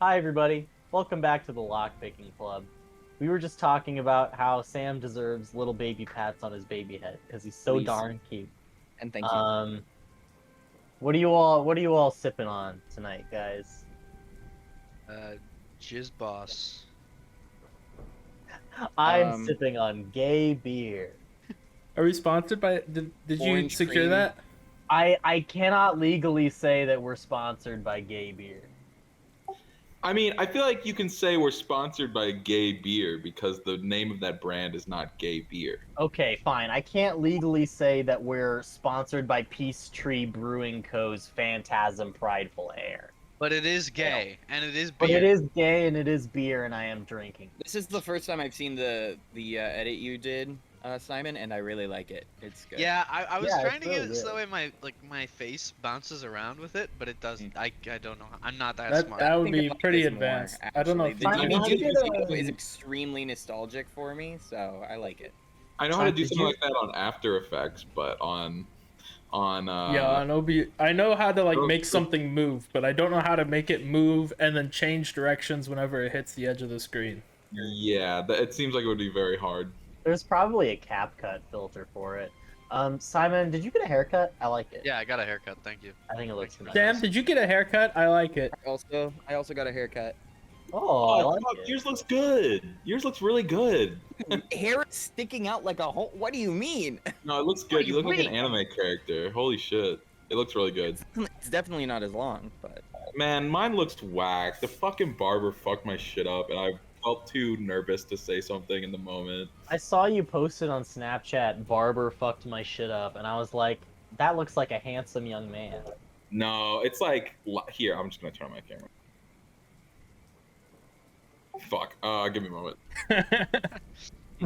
Hi, everybody. Welcome back to the Lockpicking Club. We were just talking about how Sam deserves little baby pats on his baby head because he's so Please. darn cute. And thank you. What are you all sipping on tonight, guys? Jizz Boss. I'm sipping on gay beer. Are we sponsored by? Did you Orange secure cream. that? I cannot legally say that we're sponsored by gay beer. I mean, I feel like you can say we're sponsored by gay beer because the name of that brand is not gay beer. Okay, fine. I can't legally say that we're sponsored by Peachtree Brewing Co.'s Phantasm Prideful Air. But it is gay, and it is beer. But it is gay and it is beer, and I am drinking. This is the first time I've seen the edit you did, Simon, and I really like it. It's good. Yeah, I was Yeah, trying it's to get really it so good. that way my face bounces around with it, but it doesn't. I don't know. I'm not that That smart. that I would think be I like pretty this more, advanced. I don't know. If actually. Simon, The how did Jula you get is extremely nostalgic for me, so I like it. I know how to do Did something you- like that on After Effects, but on yeah, on OB, I know how to like Oh, make good. something move, but I don't know how to make it move and then change directions whenever it hits the edge of the screen. yeah, it seems like it would be very hard. There's probably a CapCut filter for it. Simon, did you get a haircut? I like it. Yeah, I got a haircut. Thank you. I think it looks nice. Sam, did you get a haircut? I like it. I also got a haircut. Oh, I Oh, like fuck, it. yours looks good. Yours looks really good. Hair is sticking out like a hole. What do you mean? No, it looks What good. do You you look like an mean? anime character. Holy shit. It looks really good. It's definitely not as long, but Man, mine looks whack. The fucking barber fucked my shit up, and I felt too nervous to say something in the moment. I saw you posted on Snapchat, "Barber fucked my shit up," and I was like, that looks like a handsome young man. No, it's like here. I'm just gonna turn on my camera. Fuck. Give me a moment.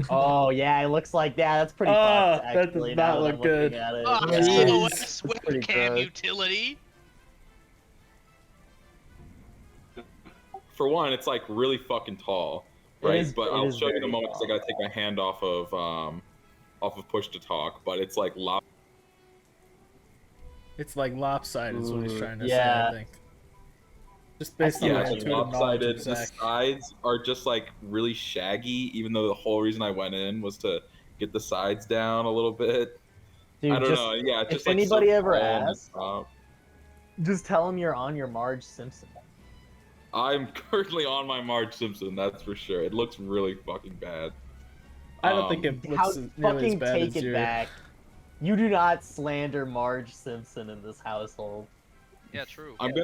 Oh yeah, it looks like that's pretty Oh, fucked, that does actually. not now that look I'm looking good. at it. Oh, Yeah, Jeez. it's pretty webcam gross. utility. For one, it's like really fucking tall, right? is- But it I'll is show you in a very moment because I tall. gotta take my hand off of push to talk. But it's like It's like lopsided is what he's trying to Yeah. say, I think. Just based on yeah, my it's like intuitive knowledge lopsided. of The Zach. sides are just like really shaggy, even though the whole reason I went in was to get the sides down a little bit. Dude, I don't just, know. Yeah, it's if just like anybody so ever tall on the asks, top. just tell him you're on your Marge Simpson. I'm currently on my Marge Simpson, that's for sure. It looks really fucking bad. I don't think it How looks nearly as fucking bad take as it your. back. You do not slander Marge Simpson in this household. Yeah, true. I'm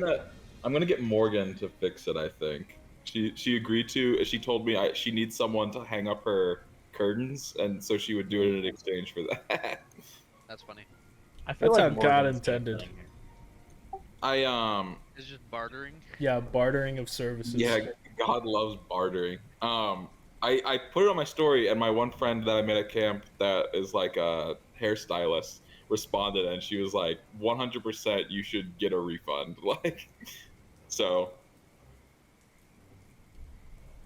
gonna get Morgan to fix it. I think she agreed to. She told me she needs someone to hang up her curtains, and so she would do it in exchange for that. That's funny. I feel That's like how God Morgan's intended. getting here. It's just bartering. Yeah, bartering of services. Yeah, God loves bartering. I put it on my story, and my one friend that I met at camp that is like a hairstylist responded, and she was like, "100%, you should get a refund." Like, so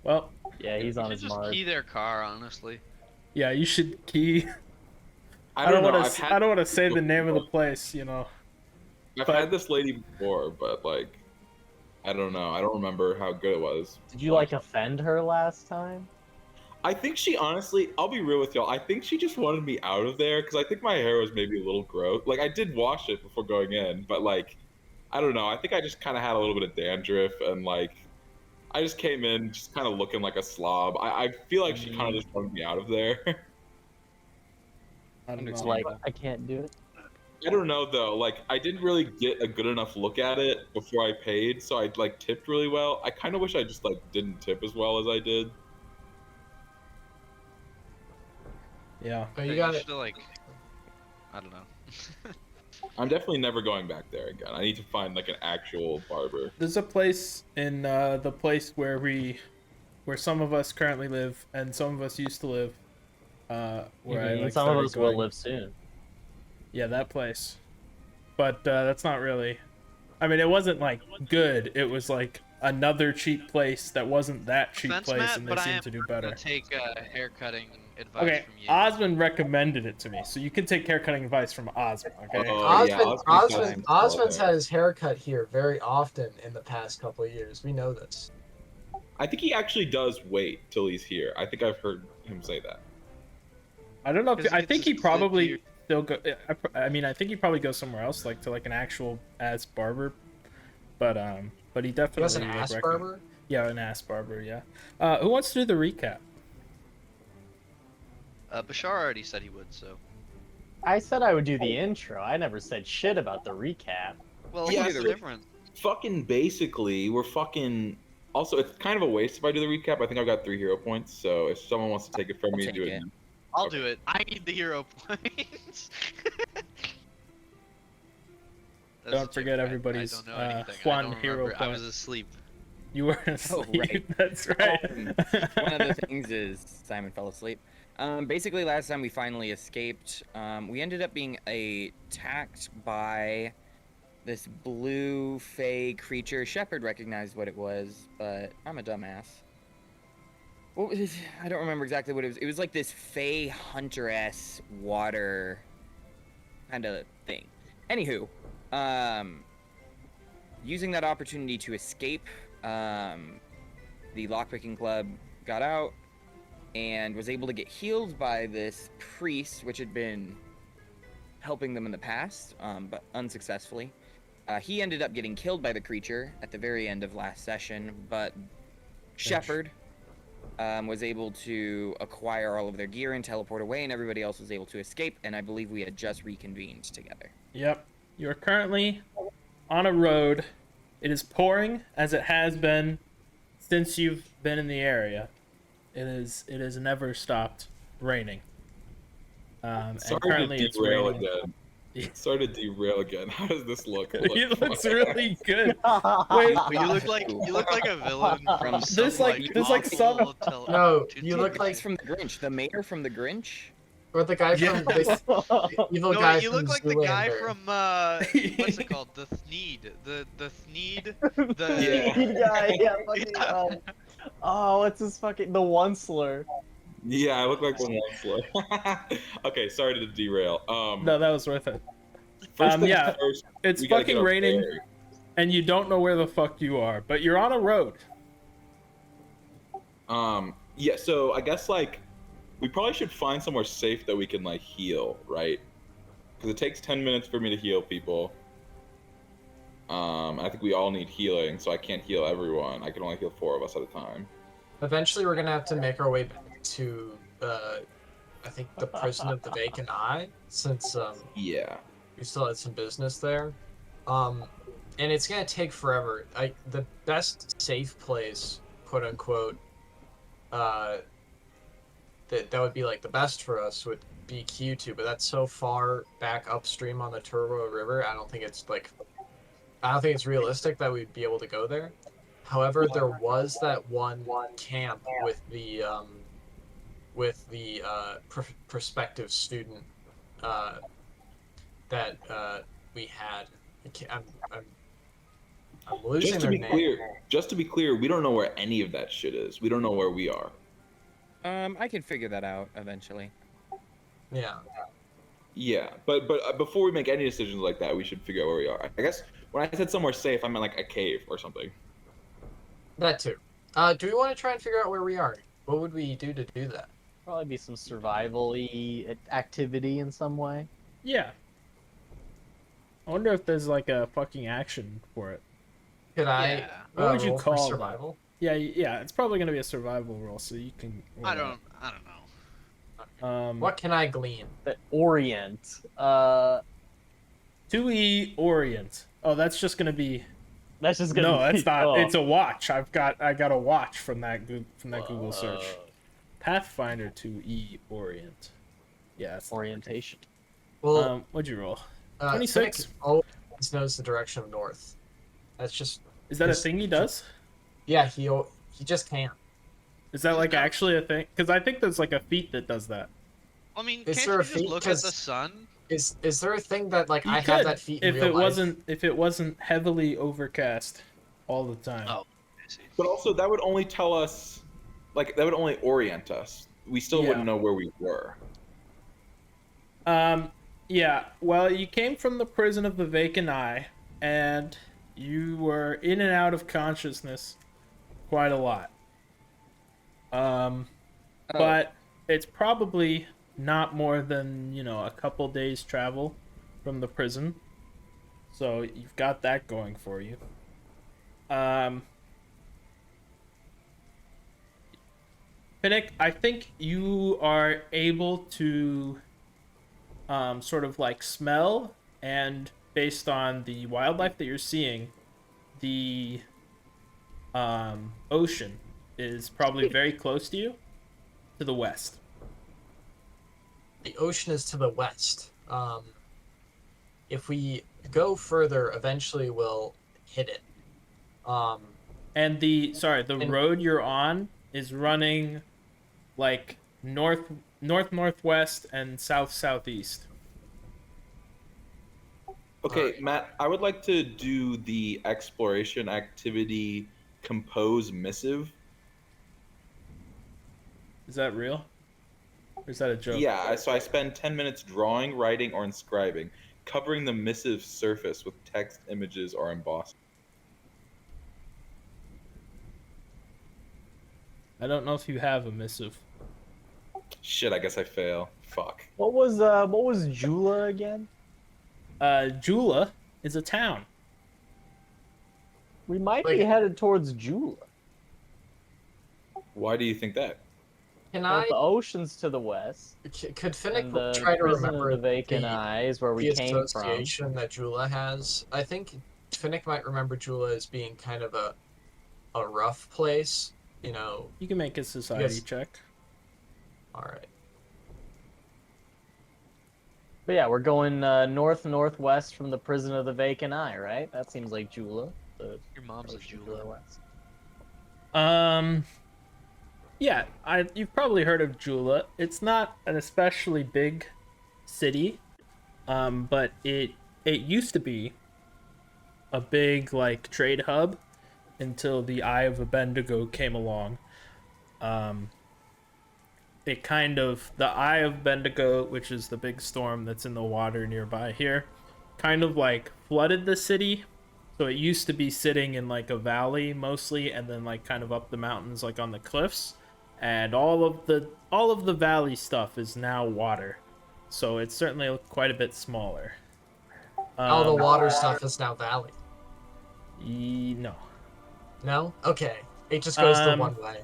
Well, Yeah, he's You on should his just Marge. key their car, honestly. yeah, you should key. I don't know. I don't want to say the name of the place, you know. I've but- had this lady before, but like, I don't know. I don't remember how good it was. Did you like offend her last time? I think she honestly, I'll be real with y'all. I think she just wanted me out of there because I think my hair was maybe a little gross. Like I did wash it before going in, but like, I don't know. I think I just kind of had a little bit of dandruff and like, I just came in just kind of looking like a slob. I feel like she kind of just wanted me out of there. I don't It's know. like, I can't do it. I don't know though. Like I didn't really get a good enough look at it before I paid, so I like tipped really well. I kind of wish I just like didn't tip as well as I did. Yeah. But Yeah, you got you it. should like, I don't know. I'm definitely never going back there again. I need to find like an actual barber. There's a place in the place where some of us currently live and some of us used to live. Where I like Some of started us will going. live soon. Yeah, that place. But that's not really. I mean, it wasn't like good. It was like another cheap place that wasn't that cheap Offense, place, Matt, and they but I seem am to do gonna better. take haircutting advice Okay, from you. Osmond recommended it to me, so you can take haircutting advice from Osmond. Okay. Oh, yeah, Osmond's had his haircut here very often in the past couple of years. We know this. I think he actually does wait till he's here. I think I've heard him say that. I don't know if Because I it's think just he probably here. still go. I mean, I think he probably goes somewhere else, like to like an actual ass barber. But he definitely He has an like, ass recommend- barber? Yeah, an ass barber. Yeah. Who wants to do the recap? Bashar already said he would, so. I said I would do the intro. I never said shit about the recap. Well, Yeah, what's the so- difference? Fucking basically, we're fucking. Also, it's kind of a waste if I do the recap. I think I've got 3 hero points, so if someone wants to take it from I'll me, take do it. it. now. I'll Okay. do it. I need the hero points. That's Don't a forget joke. everybody's, I don't know anything. Juan I don't hero remember. I point. was asleep. You were asleep. right. That's right. One of the things is Simon fell asleep. Basically, last time we finally escaped, we ended up being attacked by this blue fey creature. Shepard recognized what it was, but I'm a dumbass. What was it? I don't remember exactly what it was. It was like this fey hunter-esque water kind of thing. Anywho, using that opportunity to escape, the Lockpicking Club got out and was able to get healed by this priest, which had been helping them in the past, but unsuccessfully. He ended up getting killed by the creature at the very end of last session, but Shepard was able to acquire all of their gear and teleport away, and everybody else was able to escape, and I believe we had just reconvened together. Yep. You are currently on a road. It is pouring, as it has been since you've been in the area. It has never stopped raining. And Sorry currently to it's derail raining. again. Sorry to derail again. How does this look? It looks really good. Wait, You look like a villain from This some, like- this like son of- No, to- you look like Guys from the Grinch, the mayor from the Grinch. or the guy Yeah. from the evil No, guy you from look like the guy Zoolander. from what's it called? The Thneed. The Thneed. The Yeah. guy, yeah, fucking, oh, what's his fucking the one slur? Yeah, I look like one slow. Okay, sorry to derail. No, that was worth it. First things yeah, first, It's we gotta fucking get raining, upstairs. and you don't know where the fuck you are, but you're on a road. Yeah, so I guess like we probably should find somewhere safe that we can like heal, right? Because it takes 10 minutes for me to heal people. I think we all need healing, so I can't heal everyone. I can only heal 4 of us at a time. Eventually, we're gonna have to make our way back to, I think, the prison of the vacant eye, since Yeah. we still had some business there. And it's gonna take forever. The best safe place, quote unquote, that would be like the best for us would be Q2, but that's so far back upstream on the Turbo River. I don't think it's realistic that we'd be able to go there. However, there was that one camp with the prospective student that we had. I'm losing Just to their be name. clear, we don't know where any of that shit is. We don't know where we are. I can figure that out eventually. Yeah. Yeah, but before we make any decisions like that, we should figure out where we are. I guess when I said somewhere safe, I meant like a cave or something. That too. Do we want to try and figure out where we are? What would we do to do that? Probably be some survival-y activity in some way. Yeah. I wonder if there's like a fucking action for it. Could I Yeah. What would you roll for call that? survival? Yeah, it's probably gonna be a survival roll, so you can. I don't know. What can I glean? The Orient. 2E Orient. Oh, that's just gonna be. That's just gonna No, be. that's not. Oh. It's a watch. I got a watch from that Google search. Pathfinder 2E Orient. Yeah, that's Orientation. Well, what'd you roll? 26. 26. Always knows the direction of north. That's just Is that a thing he does? yeah. He just can't. Is that like actually a thing? Because I think there's like a feat that does that. I mean, Is can't there you a just feat? look at the 'Cause- sun? Is there a thing that like You I could, have that feat in if real it life? wasn't overcast all the time. Oh. see. But also, that would only tell us, like, that would only orient us. We still Yeah. wouldn't know where we were. Yeah. Well, you came from the prison of the vacant eye, and you were in and out of consciousness quite a lot. Oh, But it's probably not more than, a couple days travel from the prison. So you've got that going for you. Finnick, I think you are able to sort of like smell, and based on the wildlife that you're seeing, the ocean is probably very close to you, to the west. The ocean is to the west. If we go further, eventually we'll hit it. And the And- road you're on is running like northwest and southeast. Okay, Alright. Matt, I would like to do the exploration activity compose missive. Is that real? Or is that a joke? Yeah, so I spend 10 minutes drawing, writing, or inscribing, covering the missive surface with text, images, or embossing. I don't know if you have a missive. Shit, I guess I fail. Fuck. What was Jula again? Jula is a town. We might be Like- headed towards Jula. Why do you think that? Can Well, I? the ocean's to the west, Could Finnick and the try to prison remember of the vacant the, eyes where we the came from. association that Jula has? I think Finnick might remember Jula as being kind of a rough place. You can make a society Yes. check. All right. But yeah, we're going northwest from the prison of the vacant eye, right? That seems like Jula. The Your mom's a ocean to Jula. the west. Yeah, you've probably heard of Jula. It's not an especially big city, but it used to be a big like trade hub until the Eye of Abendigo came along. The Eye of Bendigo, which is the big storm that's in the water nearby here, kind of like flooded the city. So it used to be sitting in like a valley mostly, and then like kind of up the mountains, like on the cliffs. And all of the valley stuff is now water. So it's certainly quite a bit smaller. All the water stuff is now valley. No. No? Okay. It just goes the Um, one way.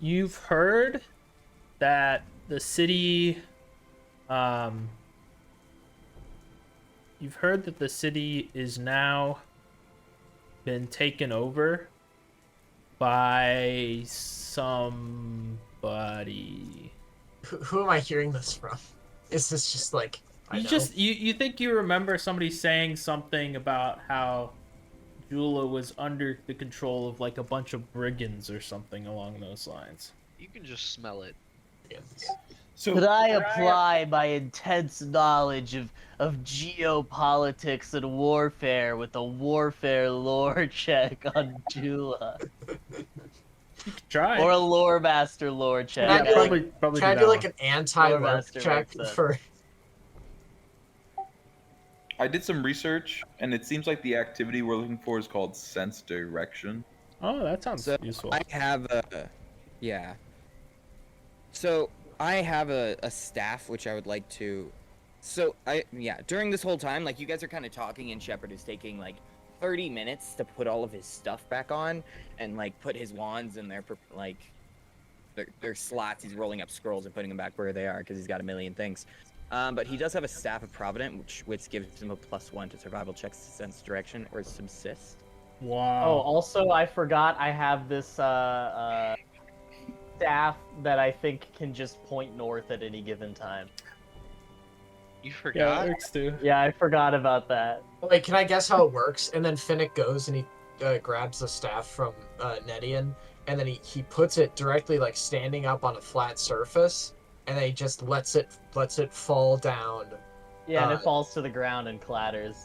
You've heard that the city is now been taken over by somebody. Who am I hearing this from? Is this just like You think you remember somebody saying something about how Jula was under the control of like a bunch of brigands or something along those lines. You can just smell it. So Could I apply my intense knowledge of geopolitics and warfare with a warfare lore check on Jula? You could try. Or a lore master lore check? Can I do, probably Can I do do that like one. an anti-lurk Master check works for? I did some research, and it seems like the activity we're looking for is called sense direction. Oh, that sounds So useful. I have yeah. So I have a staff which I would like to. So during this whole time, like you guys are kind of talking, and Shepard is taking like 30 minutes to put all of his stuff back on and like put his wands in their their slots. He's rolling up scrolls and putting them back where they are because he's got a million things. But he does have a staff of Provident, which gives him a +1 to survival checks, sense direction, or subsist. Wow. Oh, also, I forgot I have this staff that I think can just point north at any given time. You yeah, forgot? it works too. Yeah, I forgot about that. Wait, can I guess how it works? And then Finnick goes and he grabs the staff from Nedian, and then he puts it directly like standing up on a flat surface, and then he just lets it fall down. Yeah, and it falls to the ground and clatters.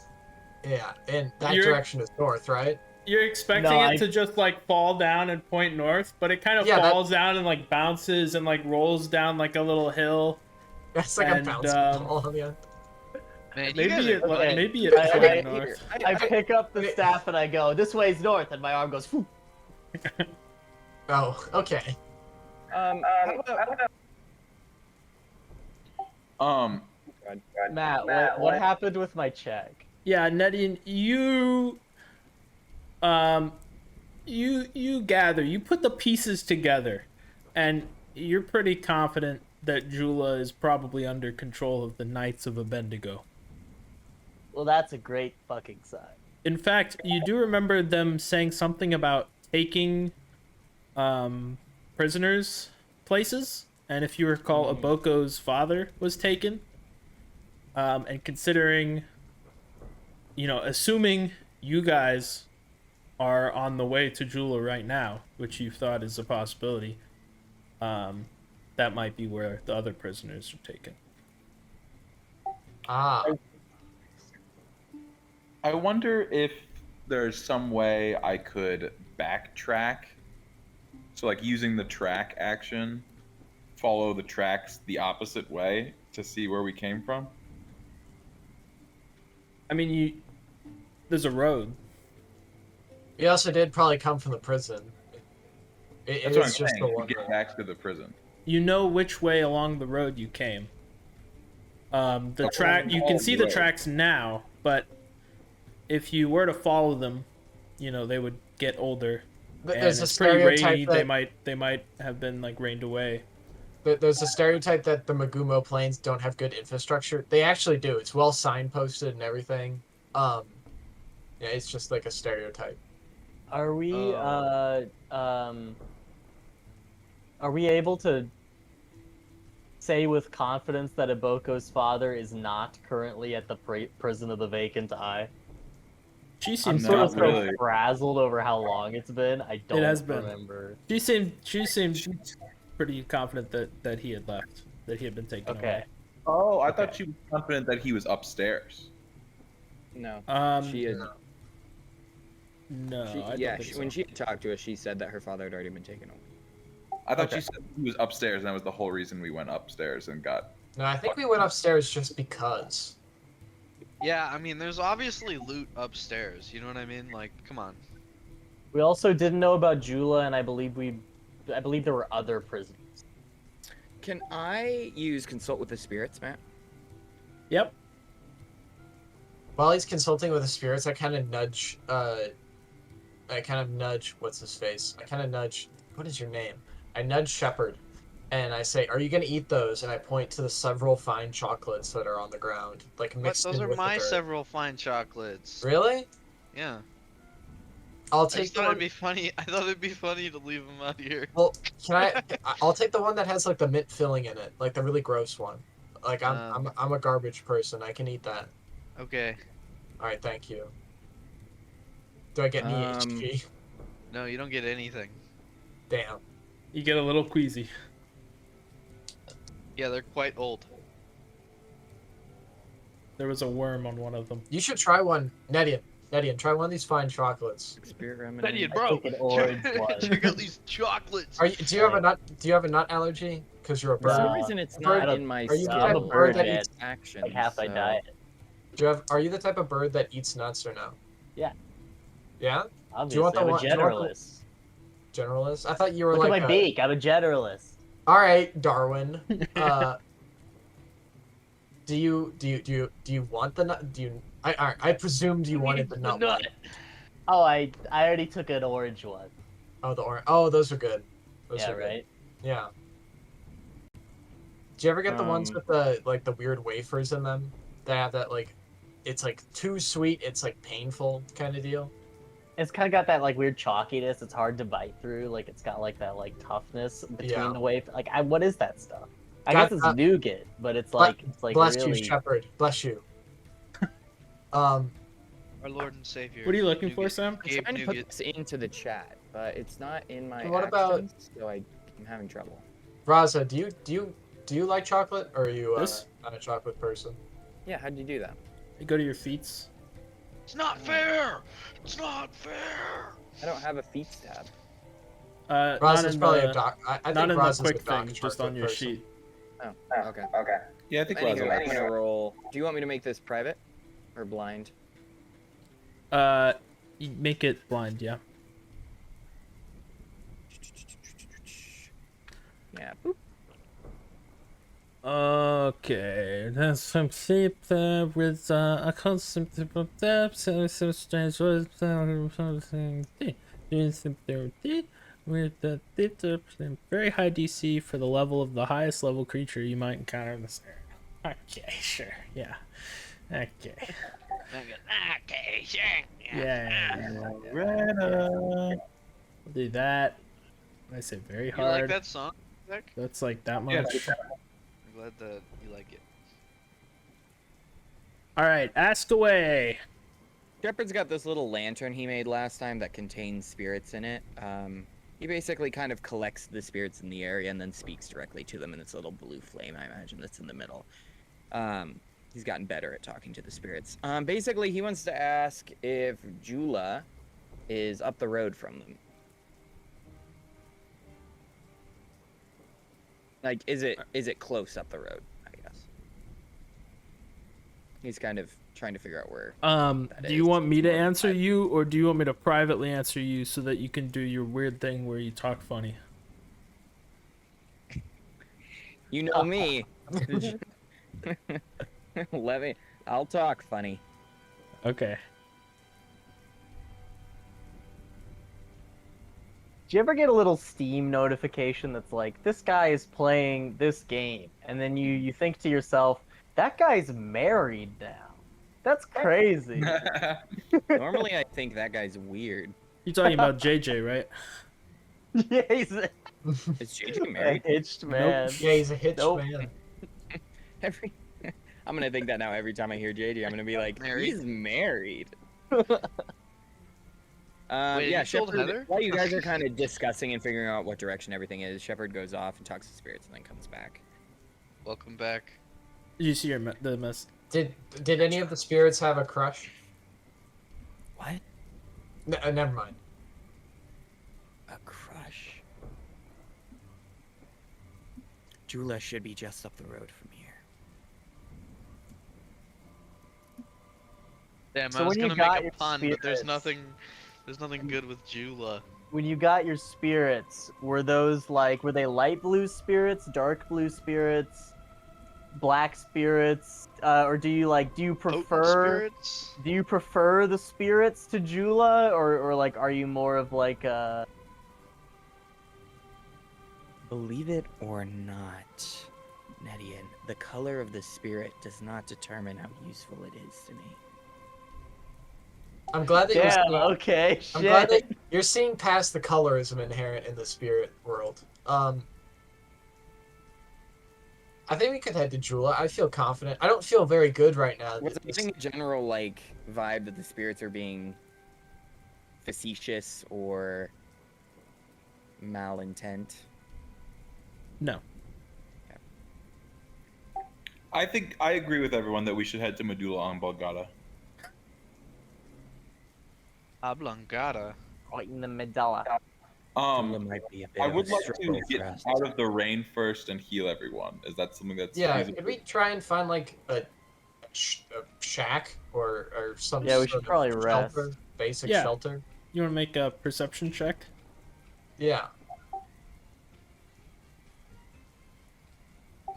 Yeah, and that You're- direction is north, right? You're expecting No, it I- to just like fall down and point north, but it kind of Yeah, that- falls down and like bounces and like rolls down like a little hill. That's like And, a bouncing ball on the end. Man, you guys Maybe are it, okay. maybe it I- pointed I- north. I pick up the staff and I go, this way's north, and my arm goes, "Phew." Oh, okay. How about, Matt, what happened with my check? Yeah, Nedian, you gather, you put the pieces together, and you're pretty confident that Jula is probably under control of the Knights of Abendigo. Well, that's a great fucking sign. In fact, you do remember them saying something about taking prisoners places, and if you recall, Aboko's father was taken. And considering, assuming you guys are on the way to Jula right now, which you thought is a possibility, that might be where the other prisoners are taken. Ah, I wonder if there's some way I could backtrack. So, like, using the track action, follow the tracks the opposite way to see where we came from. I mean, there's a road. we also did probably come from the prison. It That's what I'm is just saying. the To one. get back to the prison. You know which way along the road you came. The track, you Oh, can see the right. tracks now, but if you were to follow them, they would get older. But And there's a it's pretty rainy. stereotype They might have been like rained away. there's a stereotype that the Magumo Plains don't have good infrastructure. They actually do. It's well signposted and everything. Yeah, it's just like a stereotype. Are we Oh. are we able to say with confidence that Iboko's father is not currently at the prison of the vacant eye? She I'm seems sort of not so really. frazzled over how long it's been. I don't has been. remember. She seemed pretty confident that he had left, that he had been taken Okay. away. Oh, I thought Okay. she was confident that he was upstairs. no. She Is. no, I don't Yeah, think so. when she talked to us, she said that her father had already been taken away. I thought Okay. she said he was upstairs, and that was the whole reason we went upstairs and got. No, I think we went upstairs just because. Yeah, I mean, there's obviously loot upstairs. You know what I mean? Like, come on. We also didn't know about Jula, and I believe there were other prisoners. Can I use consult with the spirits, Matt? Yep. While he's consulting with the spirits, I kind of nudge. What's his face? I kind of nudge. What is your name? I nudge Shepherd, and I say, "Are you gonna eat those?" And I point to the several fine chocolates that are on the ground, like But mixed those in are with the my dirt. several fine chocolates. Really? Yeah. I'll I take just the thought one. it'd be funny. I thought it'd be funny to leave them out here. Well, can I? I'll take the one that has like the mint filling in it, like the really gross one. Like I'm a garbage person. I can eat that. Okay. All right, thank you. Do I get any Um, HP? No, you don't get anything. Damn. You get a little queasy. Yeah, they're quite old. There was a worm on one of them. You should try one, Nedian. Nedian, try one of these fine chocolates. Spirit remedy. Idiot, I bro. took an orange one. Check out these chocolates. Do you have a nut? Do you have a nut allergy? Because you're a For bird. some No. reason, it's Bird- not in my are you skill. the type of bird that man. eats? Action. Like half my diet. Are you the type of bird that eats nuts or no? Yeah. Yeah. Obviously, want the I'm a one- do you want the- generalist. Generalist. I thought you were Look like. at my beak. I'm a generalist. All right, Darwin. Do you want the nut? I presumed you wanted the nut. one. Oh, I already took an orange one. Oh, the orange. Oh, those are good. Those Yeah, are good. right. Yeah. Do you ever get the ones with the weird wafers in them? That have that like, it's like too sweet. It's like painful kind of deal. It's kind of got that like weird chalkiness. It's hard to bite through. Like it's got like that like toughness between Yeah. the wafer. Like what is that stuff? I Got- guess it's nougat, but it's like Bless really. you, Shepherd. Bless you. Our Lord and Savior. What are you looking for, Nougat. Sam? I'm Gabe trying to put Nougat. this into the chat, but it's not in my What about- actions, so I'm having trouble. Raza, do you like chocolate, or are you This? not a chocolate person? Yeah, how'd you do that? You go to your feet. It's not fair. It's not fair. I don't have a feats tab. Not Rosin's in probably a the doc. I not think in the Rosin's a quick doc thing, just chart on your person. sheet. Oh, okay. Yeah, I think Anywho, Lazo I'm gonna roll. Do you want me to make this private or blind? You make it blind, yeah. Yeah. Boop. Okay, that's some shape with a concept of depth, so strange was something with the very high DC for the level of the highest level creature you might encounter in this area. Okay, sure, yeah. Okay. Okay, sure. Yeah. Rena. We'll do that. I say very You like hard. that song, Zach? That's like that Yeah. much. I'm glad that you like it. All right, ask away. Shepard's got this little lantern he made last time that contains spirits in it. He basically kind of collects the spirits in the area and then speaks directly to them in this little blue flame, I imagine, that's in the middle. He's gotten better at talking to the spirits. Basically, he wants to ask if Jula is up the road from them. Like, is it close up the road, I guess? He's kind of trying to figure out where. Do you want me to answer you, or do you want me to privately answer you so that you can do your weird thing where you talk funny? You know me. I'll talk funny. Okay. Do you ever get a little Steam notification that's like, this guy is playing this game, and then you think to yourself, that guy's married now. That's crazy. Normally, I think that guy's weird. You're talking about JJ, right? Yeah, he's a Is JJ married? hitched man. Yeah, he's a hitched Nope. man. I'm gonna think that now every time I hear JJ. I'm gonna be like, Married? he's married. Wait, Yeah, you told Shepard, Heather? while you guys are kind of discussing and figuring out what direction everything is, Shepard goes off and talks to spirits and then comes back. Welcome back. Did you see the mess? Did any of the spirits have a crush? What? Never mind. A crush? Jula should be just up the road from here. Damn, So I was when you gonna got make a your pun, but there's spirits- nothing good with Jula. When you got your spirits, were they light blue spirits, dark blue spirits, black spirits, or do you Potent prefer spirits? do you prefer the spirits to Jula, or like are you more of like a Believe it or not, Nedian, the color of the spirit does not determine how useful it is to me. I'm glad that damn, you're okay, I'm glad shit. that you're seeing past the colorism inherent in the spirit world. I think we could head to Jula. I feel confident. I don't feel very good right now. Was I getting a general vibe that the spirits are being facetious or malintent? No. I think I agree with everyone that we should head to Medulla Oblongata. Oblongata. Right in the medulla. Jula might be a bit I of would a like to struggle get for us. out of the rain first and heal everyone. Is that something that's Yeah, feasible? could we try and find like a shack or some Yeah, we sort should of probably rest. shelter, basic Yeah. shelter? You want to make a perception check? Yeah.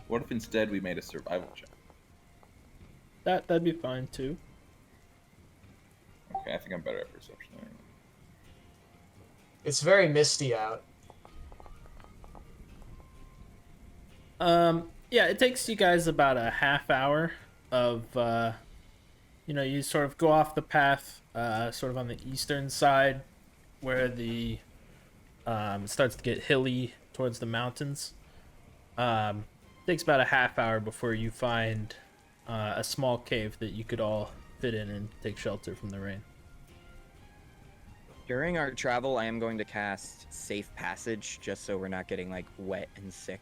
What if instead we made a survival check? That'd be fine too. Okay, I think I'm better at perception. It's very misty out. Yeah, it takes you guys about a half hour of, you sort of go off the path, sort of on the eastern side, where the it starts to get hilly towards the mountains. Takes about a half hour before you find a small cave that you could all fit in and take shelter from the rain. During our travel, I am going to cast Safe Passage, just so we're not getting wet and sick.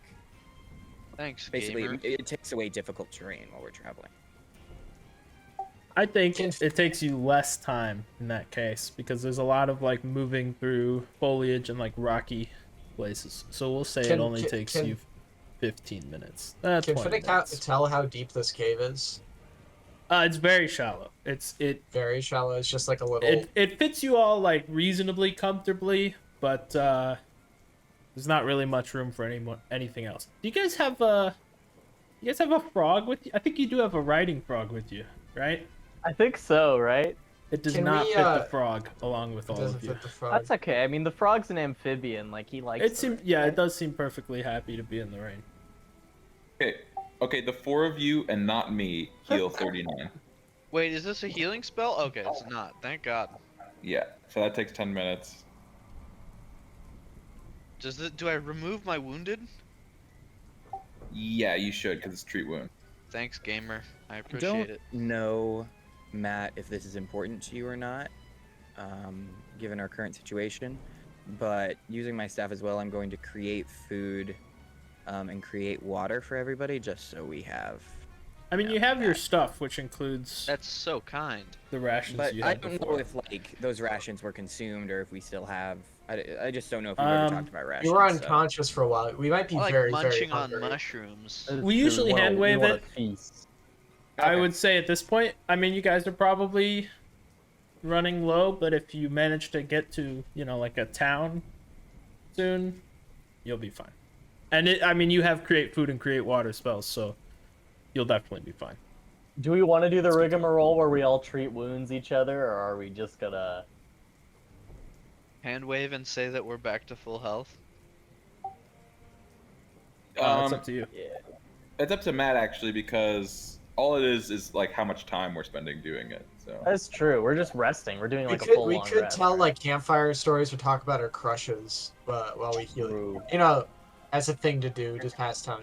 Thanks, Basically, gamer. it takes away difficult terrain while we're traveling. I think Can- it takes you less time in that case because there's a lot of like moving through foliage and like rocky places. So we'll say it Can- only can- takes can- you 15 minutes. Can 20 Finnick minutes. tell how deep this cave is? It's very shallow. Very shallow. It's just like a little. It fits you all like reasonably comfortably, but there's not really much room for anything else. Do you guys have a frog with you? I think you do have a riding frog with you, right? I think so, right? It does Can not we, fit the frog along with all Doesn't of you. fit the frog. That's okay. I mean, the frog's an amphibian. Like he likes. It the seems, rain, yeah, right? it does seem perfectly happy to be in the rain. Okay, the 4 of you and not me heal 39. Wait, is this a healing spell? Okay, it's not. Thank God. Yeah, so that takes 10 minutes. Do I remove my wounded? Yeah, you should, because it's treat wound. Thanks, gamer. I I appreciate don't it. know, Matt, if this is important to you or not, given our current situation. But using my staff as well, I'm going to create food and create water for everybody, just so we have. I mean, Yeah, you have your that. stuff, which includes That's so kind. the rations But you I had don't before. know if like those rations were consumed or if we still have. I just don't know if we've ever talked about rations. You were so- unconscious for a while. We might be I like very, munching very on hungry. mushrooms. That is We true. usually wanna- hand we wave wanna it. Feast. I Okay. would say at this point, I mean, you guys are probably running low, but if you manage to get to, like a town soon, you'll be fine. And I mean, you have create food and create water spells, so you'll definitely be fine. Do we want to do the rigmarole where we all treat wounds each other, or are we just gonna? Hand wave and say that we're back to full health. It's up to you. Yeah. It's up to Matt, actually, because all it is like how much time we're spending doing it. So That's true. We're just resting. We're doing We like a could full we long could rest. tell like campfire stories or talk about our crushes, but while we heal. True. You know, as a thing to do, just pass time.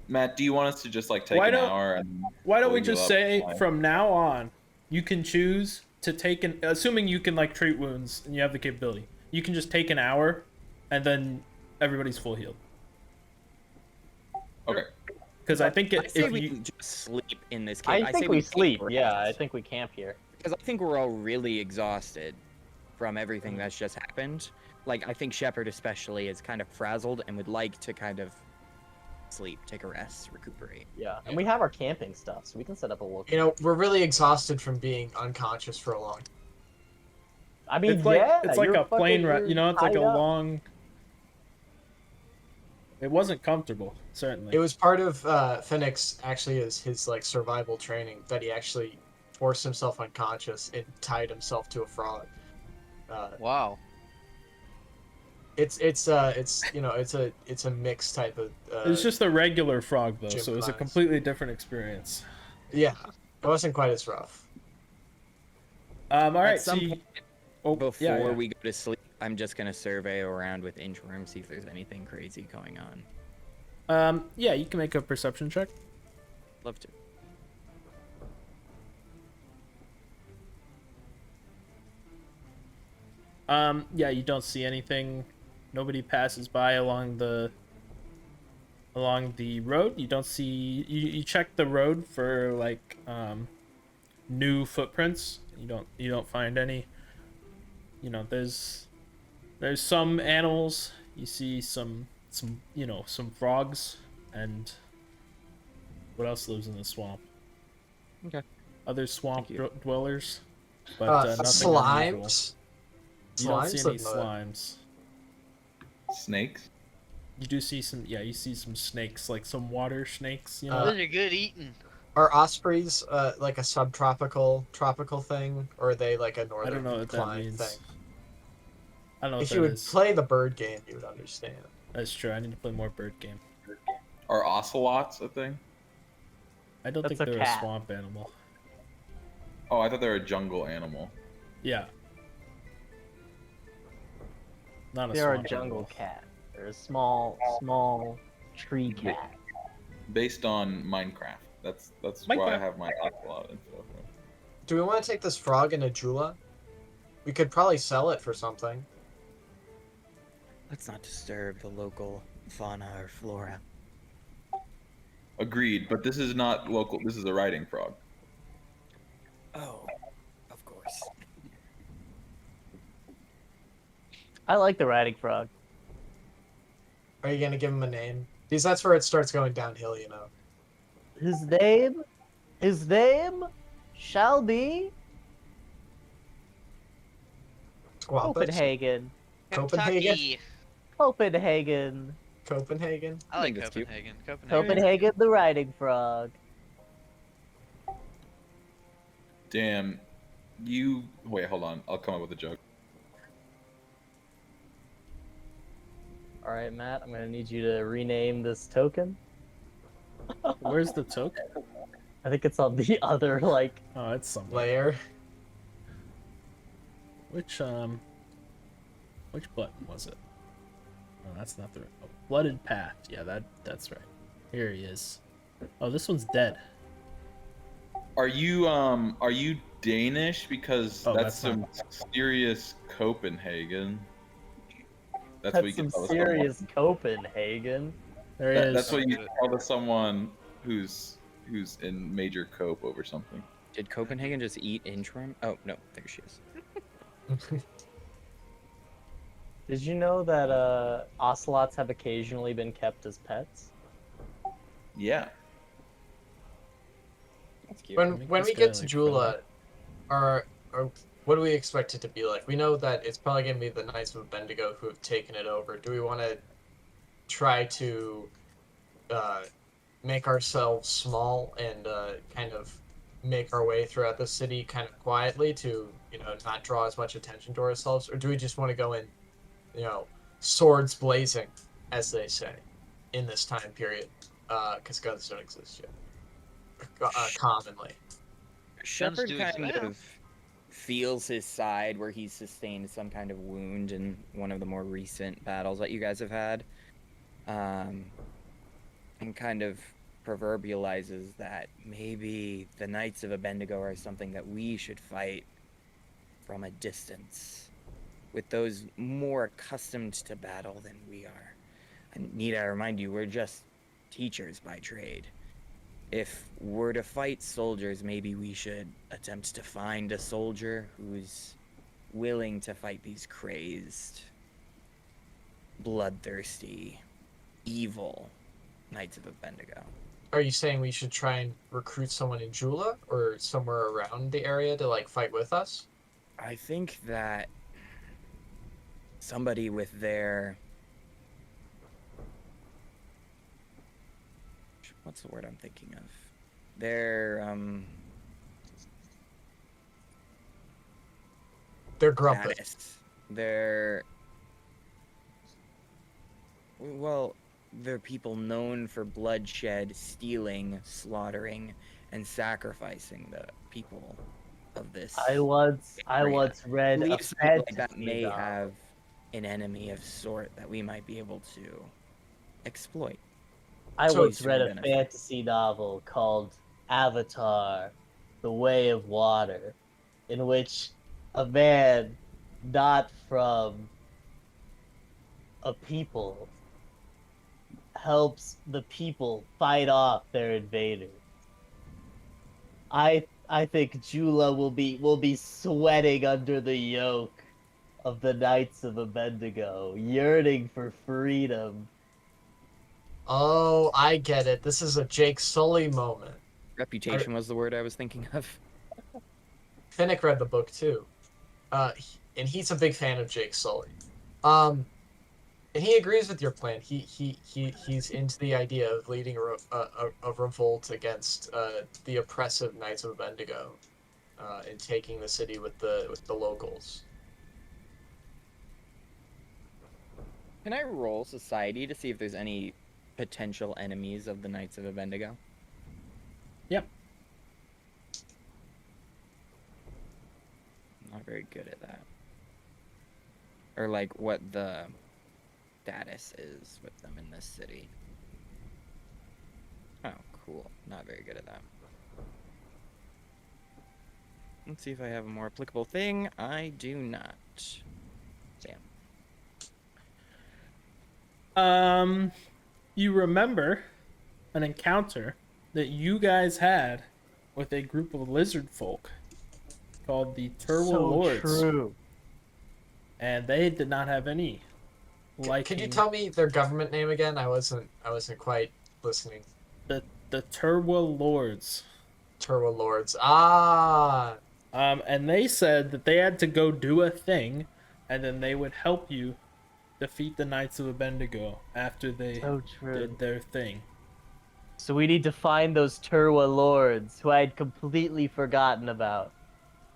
Matt, do you want us to just like take Why an don't- hour and Why don't pull we you just up? say Fine. from now on, you can choose to take assuming you can like treat wounds and you have the capability, you can just take an hour, and then everybody's full healed. Okay. Because I think I say if we you, just sleep in this cave. I say think we take sleep. a Yeah, I rest. think we camp here. Because I think we're all really exhausted from everything that's just happened. Like, I think Shepard especially is kind of frazzled and would like to kind of sleep, take a rest, recuperate. Yeah, and we have our camping stuff, so we can set up a look. You know, we're really exhausted from being unconscious for a long time. I mean, it's like yeah, it's like you're a plane fucking- ride. you're You know, it's like a tied up. long. It wasn't comfortable, certainly. It was part of Phoenix actually is his like survival training that he actually forced himself unconscious and tied himself to a frog. Wow. It's you know it's a mixed type of. It's just a regular frog though, gym so it was a class. completely different experience. yeah, it wasn't quite as rough. All right, At some so point oh, yeah, before yeah. we go to sleep, I'm just gonna survey around with Inchworm, see if there's anything crazy going on. Yeah, you can make a perception check. Love to. Yeah, you don't see anything. Nobody passes by along the road. You don't see. You check the road for like new footprints. You don't find any. You know, there's some animals. You see some some frogs and what else lives in the swamp? Okay. Other swamp Thank you. dwellers, but nothing unusual. Slimes. You don't see Slimes any live in the- slimes. Snakes. You do see some, yeah, you see some snakes, like some water snakes, you know? Uh, Those are good eating. Are ospreys like a tropical thing, or are they like a I northern don't know what that climate means. thing? I don't know what If you that would is. play the bird game, you would understand. That's true. I need to play more bird game. Are ocelots a thing? I don't That's think a they're cat. a swamp animal. Oh, I thought they were a jungle animal. Yeah. Not a They're a swamp jungle animal. cat. They're a small tree cat. Based on Minecraft. That's why I Minecraft. have my ocelot info. from. Do we want to take this frog into Jula? We could probably sell it for something. Let's not disturb the local fauna or flora. Agreed, but this is not local. This is a riding frog. Oh, of course. I like the riding frog. Are you gonna give him a name? Because that's where it starts going downhill, you know. His name shall be Squampus? Copenhagen. Copenhagen? Kentucky. Copenhagen. Copenhagen? I I like think that's cute. Copenhagen. Copenhagen the riding frog. Damn. You wait, hold on. I'll come up with a joke. All right, Matt, I'm gonna need you to rename this token. Where's the token? I think it's on the other, like, Oh, it's somewhere. Layer? Which button was it? Oh, that's not the oh, Blooded Path. Yeah, that's right. Here he is. Oh, this one's dead. Are you Danish? Because Oh, that's that's some serious Copenhagen. That's what you that's some can tell serious Copenhagen. There he someone. is. That's what you tell to someone who's in major cope over something. Did Copenhagen just eat interim? Oh no, there she is. Did you know that ocelots have occasionally been kept as pets? Yeah. That's cute. When Make we this get guy, to like, Jula, are what do we expect it to be like? We know that it's probably gonna be the Knights of Bendigo who have taken it over. Do we want to try to make ourselves small and kind of make our way throughout the city kind of quietly to, you know, not draw as much attention to ourselves, or do we just want to go in, you know, swords blazing, as they say, in this time period? Because guns don't exist yet. Commonly. Shepard do kind exist. of feels his side where he's sustained some kind of wound in one of the more recent battles that you guys have had. And kind of proverbializes that maybe the Knights of Bendigo are something that we should fight from a distance, with those more accustomed to battle than we are. And need I remind you, we're just teachers by trade. If we're to fight soldiers, maybe we should attempt to find a soldier who's willing to fight these crazed, bloodthirsty, evil Knights of Bendigo. Are you saying we should try and recruit someone in Jula or somewhere around the area to like fight with us? I think that somebody with their... What's the word I'm thinking of? Their, They're grumpy. status. Their... Well, they're people known for bloodshed, stealing, slaughtering, and sacrificing the people of this. I once read a Believe something like fantasy that may novel. have an enemy of sort that we might be able to exploit. I So once it's read a benefit. fantasy novel called Avatar: The Way of Water, in which a man not from a people helps the people fight off their invaders. I think Jula will be sweating under the yoke of the Knights of Bendigo, yearning for freedom. Oh, I get it. This is a Jake Sully moment. Reputation was the word I was thinking of. Finnick read the book too, and he's a big fan of Jake Sully. And he agrees with your plan. He's into the idea of leading a revolt against the oppressive Knights of Bendigo, and taking the city with the locals. Can I roll society to see if there's any potential enemies of the Knights of Bendigo? Yep. Not very good at that. Or like what the status is with them in this city. Oh, cool. Not very good at that. Let's see if I have a more applicable thing. I do not. Damn. You remember an encounter that you guys had with a group of lizard folk called the Turwell So Lords, true. and they did not have any liking. Could you tell me their government name again? I wasn't quite listening. the Turwell Lords? Turbo Lords. Ah. And they said that they had to go do a thing, and then they would help you defeat the Knights of Abednego after they So true. did their thing. So we need to find those Turwa lords who I had completely forgotten about.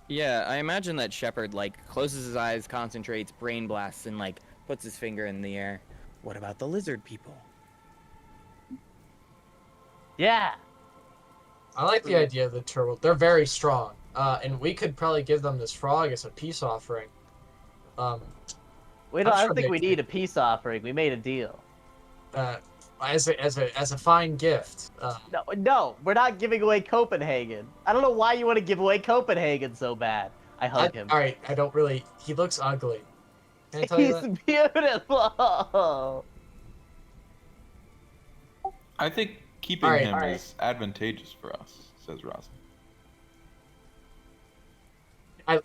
Yeah, I imagine that Shepard like closes his eyes, concentrates, brain blasts, and like puts his finger in the air. What about the lizard people? Yeah. I like the idea of the turtle. They're very strong. And we could probably give them this frog as a peace offering. We don't, I'm I sure don't think they we do. need a peace offering. We made a deal. As a fine gift. No, we're not giving away Copenhagen. I don't know why you want to give away Copenhagen so bad. I hug him. All right, I don't really. He looks ugly. Can I tell you He's that? beautiful. I think keeping Alright, him alright. is advantageous for us, says Rosa.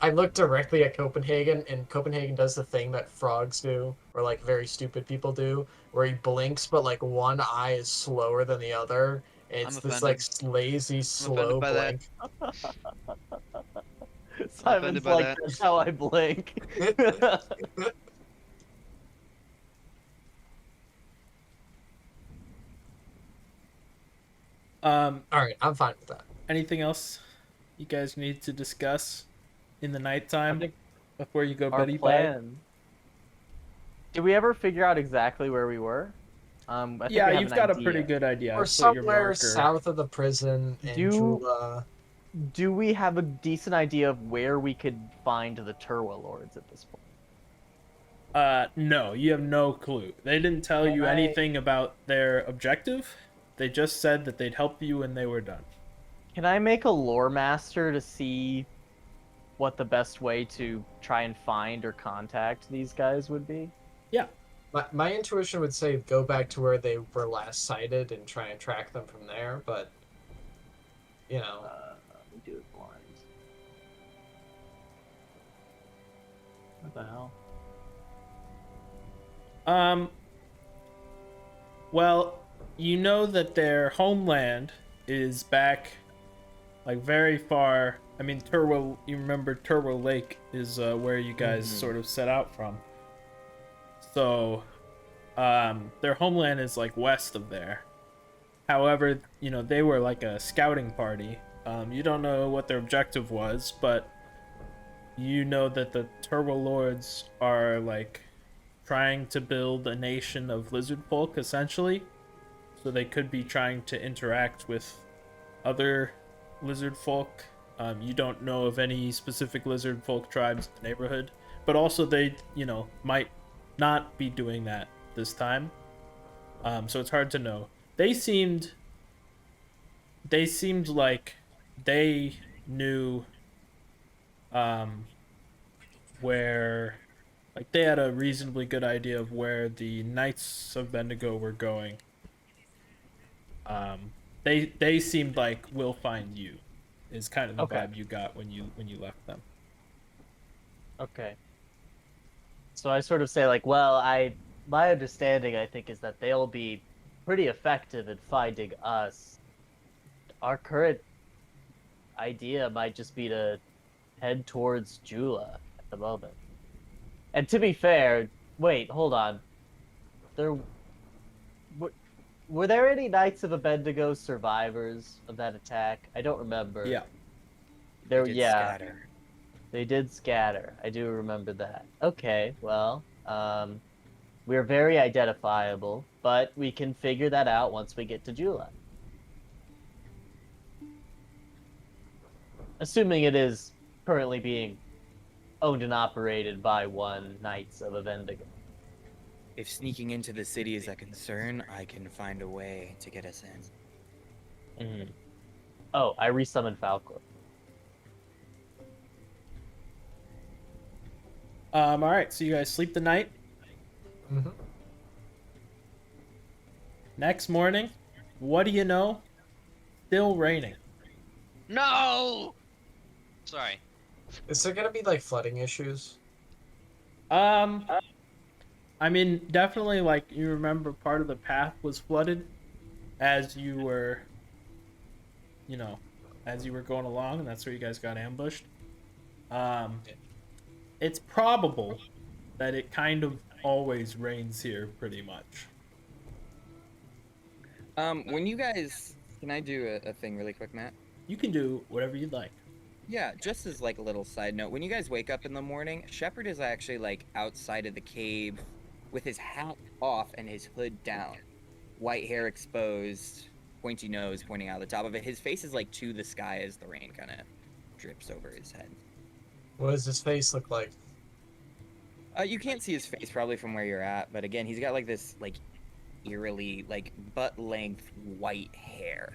I look directly at Copenhagen, and Copenhagen does the thing that frogs do, or like very stupid people do, where he blinks, but like one eye is slower than the other. It's I'm this like offended. lazy, slow by that. blink. Simon's by like, that. that's how I blink. All right, I'm fine with that. Anything else you guys need to discuss in the nighttime I think before you go Our Betty bye? plan. Did we ever figure out exactly where we were? I think Yeah, we have you've an got a idea. pretty good idea. I We're put your somewhere marker. south of the prison in Do- Jula. Do we have a decent idea of where we could find the Turwa lords at this point? No, you have no clue. They didn't tell you Right. anything about their objective. They just said that they'd help you when they were done. Can I make a lore master to see what the best way to try and find or contact these guys would be? Yeah. My intuition would say go back to where they were last sighted and try and track them from there, but you know. Let me do it blind. What the hell? Well, you know that their homeland is back, like, very far. I mean, Turwell, you remember Turwell Lake is where you guys sort of set out from. So, their homeland is, like, west of there. However, you know, they were like a scouting party. You don't know what their objective was, but you know that the Turwell Lords are, like, trying to build a nation of lizard folk, essentially. So they could be trying to interact with other lizard folk. You don't know of any specific lizard folk tribes in the neighborhood, but also they, you know, might not be doing that this time. So it's hard to know. They seemed like they knew where, like, they had a reasonably good idea of where the Knights of Bendigo were going. They seemed like we'll find you, is kind of the Okay. vibe you got when you left them. Okay. So I sort of say like, well, my understanding I think is that they'll be pretty effective at finding us. Our current idea might just be to head towards Jula at the moment. And to be fair, wait, hold on. Were there any Knights of Abednego survivors of that attack? I don't remember. Yeah. There, They did yeah. scatter. They did scatter. I do remember that. Okay, well, we're very identifiable, but we can figure that out once we get to Jula. Assuming it is currently being owned and operated by one Knights of Avendigo. If sneaking into the city is a concern, I can find a way to get us in. Mm-hmm. Oh, I resummoned Falcor. All right, so you guys sleep the night. Mm-hmm. Next morning, what do you know? Still raining. No! Sorry. Is there gonna be like flooding issues? I mean, definitely, like, you remember part of the path was flooded as you were, you know, as you were going along, and that's where you guys got ambushed. Um, it's probable that it kind of always rains here, pretty much. When you guys, can I do a thing really quick, Matt? You can do whatever you'd like. Yeah, just as like a little side note, when you guys wake up in the morning, Shepard is actually like outside of the cave with his hat off and his hood down, white hair exposed, pointy nose pointing out the top of it. His face is like to the sky as the rain kind of drips over his head. What does his face look like? You can't see his face probably from where you're at, but again, he's got like this like eerily like butt length white hair.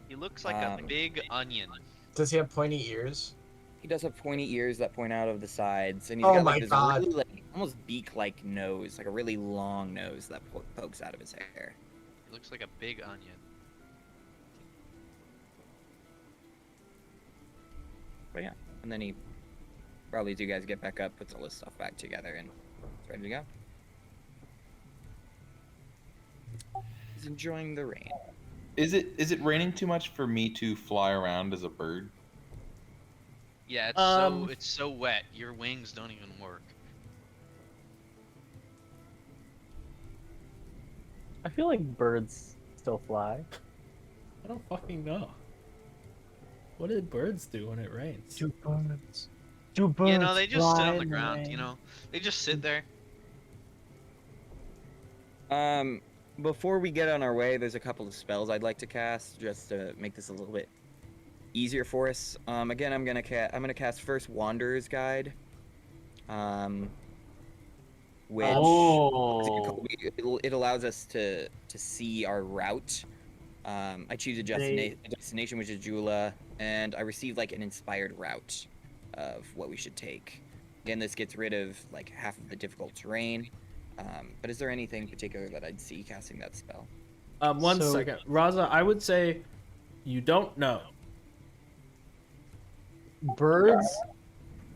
He looks like a big onion. Does he have pointy ears? He does have pointy ears that point out of the sides, and he's Oh got my like this God. really like almost beak-like nose, like a really long nose that pokes out of his hair. He looks like a big onion. But yeah, and then he probably, as you guys get back up, puts all this stuff back together and is ready to go. He's enjoying the rain. Is it raining too much for me to fly around as a bird? Yeah, it's so wet. Your wings don't even work. I feel like birds still fly. I don't fucking know. What do birds do when it rains? Do birds? Do birds You know, they just sit fly on the in ground. rain? You know, they just sit there. Before we get on our way, there's a couple of spells I'd like to cast just to make this a little bit easier for us. Again, I'm gonna cast first Wanderer's Guide. Which it allows us to see our route. I choose a destination, which is Jula, and I receive like an inspired route of what we should take. Again, this gets rid of like half of the difficult terrain. But is there anything particular that I'd see casting that spell? One second, Raza. I would say you don't know. Birds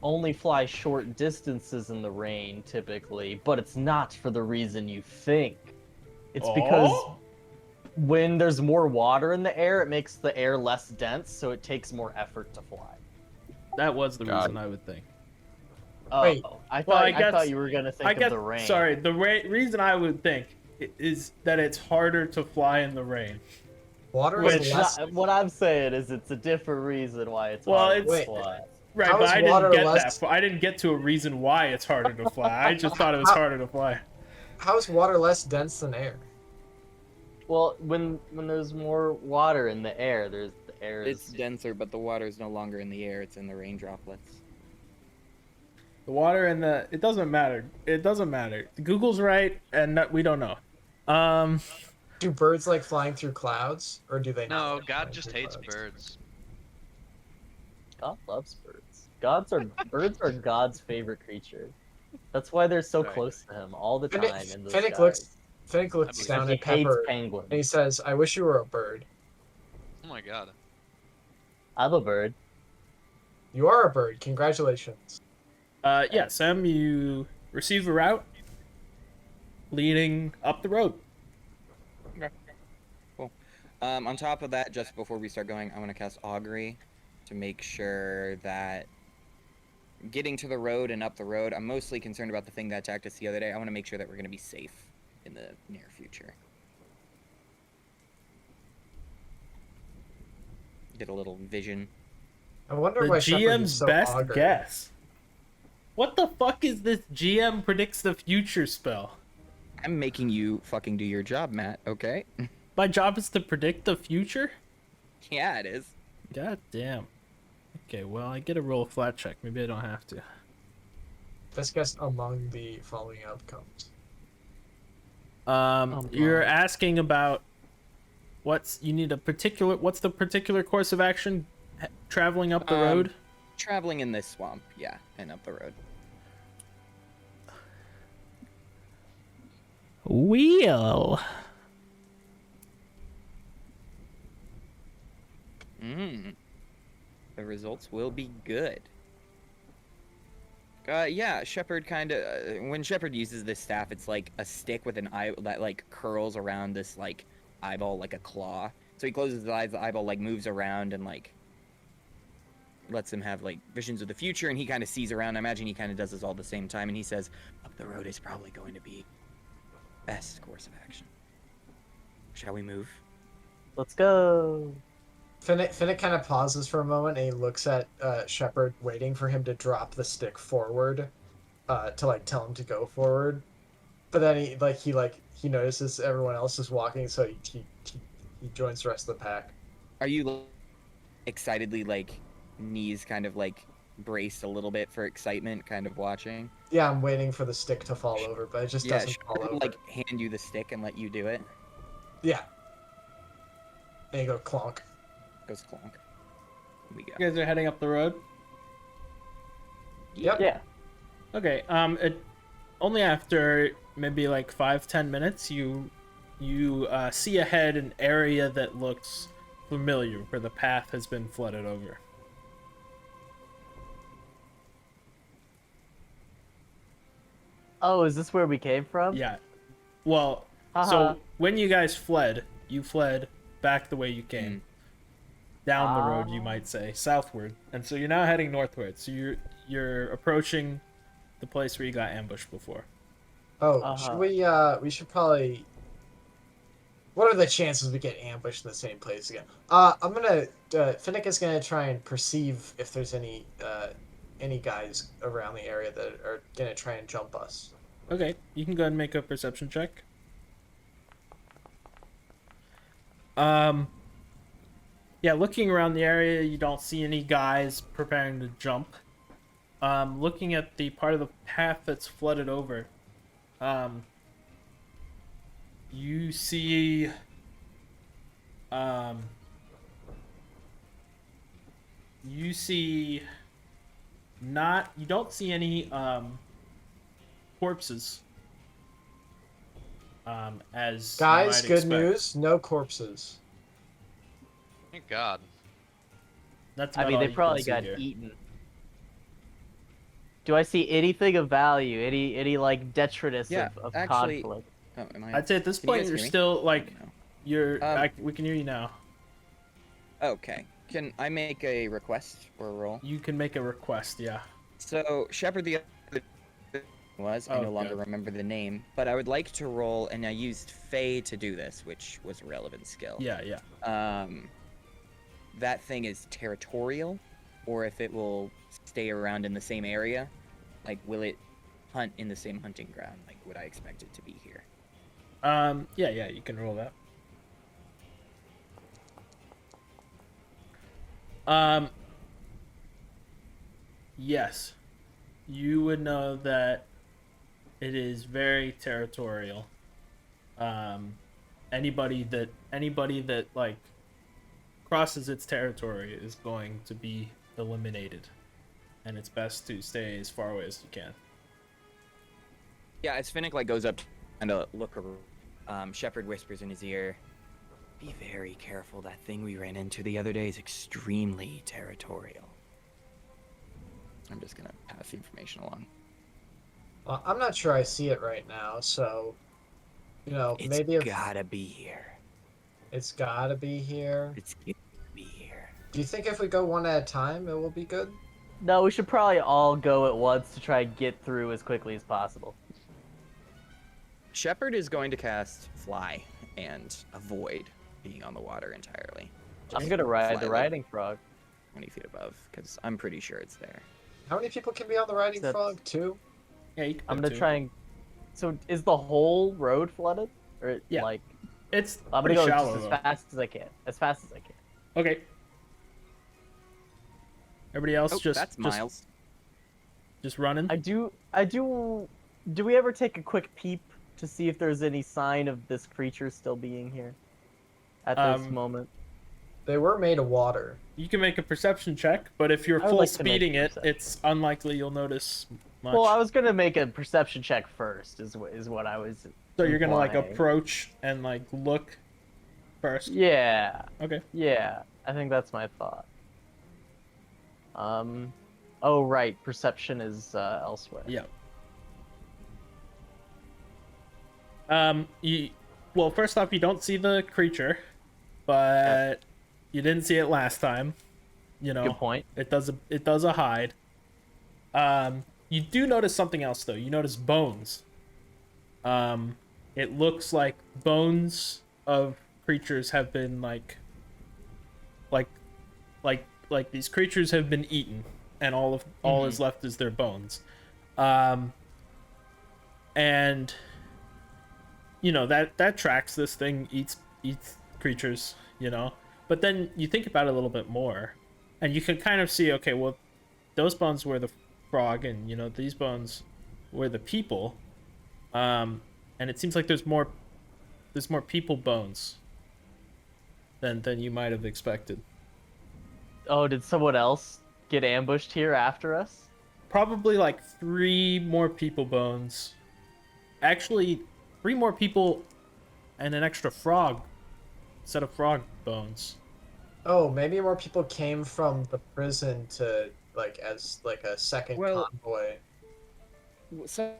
only fly short distances in the rain, typically, but it's not for the reason you think. It's because when there's more water in the air, it makes the air less dense, so it takes more effort to fly. That was the reason I would think. Oh, Wait. I Well, thought you were gonna think of the rain. Sorry, the reason I would think is that it's harder to fly in the rain. Water Which is less. what I'm saying is it's a different reason why it's Well, harder it's- to fly. Right, How but is I didn't water get less- that. I didn't get to a reason why it's harder to fly. I just thought it was harder to fly. How is water less dense than air? Well, when there's more water in the air, the air It's is denser, but the water is no longer in the air; it's in the rain droplets. The water and it doesn't matter. It doesn't matter. Google's right, and we don't know. Do birds like flying through clouds, or do they not? No, like God flying just through hates clouds? birds. God loves birds. Birds are God's favorite creature. That's why they're so Right. close to him all the Finnick- time in the Finnick skies. looks Because down He at hates Pepper penguins. and he says, "I wish you were a bird. Oh my God. I'm a bird. You are a bird. Congratulations." Yeah, Sam, you receive a route leading up the road. On top of that, just before we start going, I want to cast Augury to make sure that getting to the road and up the road, I'm mostly concerned about the thing that attacked us the other day. I want to make sure that we're going to be safe in the near future. Get a little vision. I wonder The why Shepard is GM's so best augury. guess. What the fuck is this GM predicts the future spell? I'm making you fucking do your job, Matt, okay? My job is to predict the future? Yeah, it is. God damn. Okay, well, I get a roll flat check. Maybe I don't have to. Best guess among the following outcomes. You're asking about what's the particular course of action traveling up the road? Traveling in this swamp, yeah, and up the road. Wheel. The results will be good. Yeah, Shepard kind of. When Shepard uses this staff, it's like a stick with an eye that like curls around this like eyeball like a claw. So he closes his eyes, the eyeball like moves around and like lets him have like visions of the future, and he kind of sees around. I imagine he kind of does this all at the same time, and he says, "Up the road is probably going to be best course of action. Shall we move?" Let's go. Finnick kind of pauses for a moment and he looks at Shepard, waiting for him to drop the stick forward, to like tell him to go forward. But then he notices everyone else is walking, so he joins the rest of the pack. Are you like, excitedly like knees kind of like braced a little bit for excitement, kind of watching? Yeah, I'm waiting for the stick to fall over, but it just Yeah, doesn't fall Shepard over. will, like hand you the stick and let you do it. Yeah. And you go clonk. Goes clonk. We go. You guys are heading up the road. Yep. Yeah. Okay. Only after maybe like 5-10 minutes, you see ahead an area that looks familiar, where the path has been flooded over. Oh, is this where we came from? Yeah. Well, Haha. so when you guys fled, you fled back the way you came. Down the road, you might say, southward. And so you're now heading northward. So you're approaching the place where you got ambushed before. Oh, should we should probably... What are the chances we get ambushed in the same place again? I'm gonna... Finnick is gonna try and perceive if there's any guys around the area that are gonna try and jump us. Okay, you can go ahead and make a perception check. Yeah, looking around the area, you don't see any guys preparing to jump. Looking at the part of the path that's flooded over, you see, you don't see any, corpses. As you Guys, might good expect. news, no corpses. Thank God. That's I about mean, all they you can probably see got here. eaten. Do I see anything of value? Any like detritus Yeah, of actually- conflict? Oh, am I? I'd say at this Can you point guys you're hear me? still like No. we can hear you now. Okay. Can I make a request or a roll? You can make a request, yeah. So Shepard the other was I Oh, no longer God. remember the name, but I would like to roll, and I used Fey to do this, which was a relevant skill. Yeah, yeah. That thing is territorial, or if it will stay around in the same area, like will it hunt in the same hunting ground? Like would I expect it to be here? Yeah, you can roll that. Yes. You would know that it is very territorial. Anybody that like crosses its territory is going to be eliminated, and it's best to stay as far away as you can. Yeah, as Finnick like goes up and look around, Shepard whispers in his ear, "Be very careful. That thing we ran into the other day is extremely territorial." I'm just gonna pass the information along. I'm not sure I see it right now, so It's maybe if gotta be here. it's gotta be here. It's gotta be here. Do you think if we go one at a time, it will be good? No, we should probably all go at once to try and get through as quickly as possible. Shepard is going to cast Fly and avoid being on the water entirely. I'm Just gonna ride fly the like riding frog. 20 feet above, because I'm pretty sure it's there. How many people can be on the riding That's- frog? 2? Yeah, you can I'm do gonna two. try and. So is the whole road flooded, or Yeah. like? It's I'm pretty gonna go shallow. just as though. fast as I can. As fast as I can. Okay. Everybody else Oh, just that's Miles. just running. I do. Do we ever take a quick peep to see if there's any sign of this creature still being here at this moment? They were made of water. You can make a perception check, but if you're I would full like to make a speeding it, perception. it's unlikely you'll notice much. Well, I was gonna make a perception check first. Is what I was. So you're gonna like implying. approach and like look first. Yeah. Okay. Yeah. I think that's my thought. Oh, right. Perception is elsewhere. Yeah. You well, first off, you don't see the creature, but you didn't see it last time. You know, Good point. it does a hide. You do notice something else though. You notice bones. It looks like bones of creatures have been like like these creatures have been eaten, and all is left is their bones. And you know that tracks. This thing eats creatures, you know. But then you think about it a little bit more, and you can kind of see, okay, well, those bones were the frog, and you know these bones were the people. And it seems like there's more people bones than you might have expected. Oh, did someone else get ambushed here after us? Probably like 3 more people bones. Actually, 3 more people and an extra frog. Set of frog bones. Oh, maybe more people came from the prison to as a second Well- convoy. Some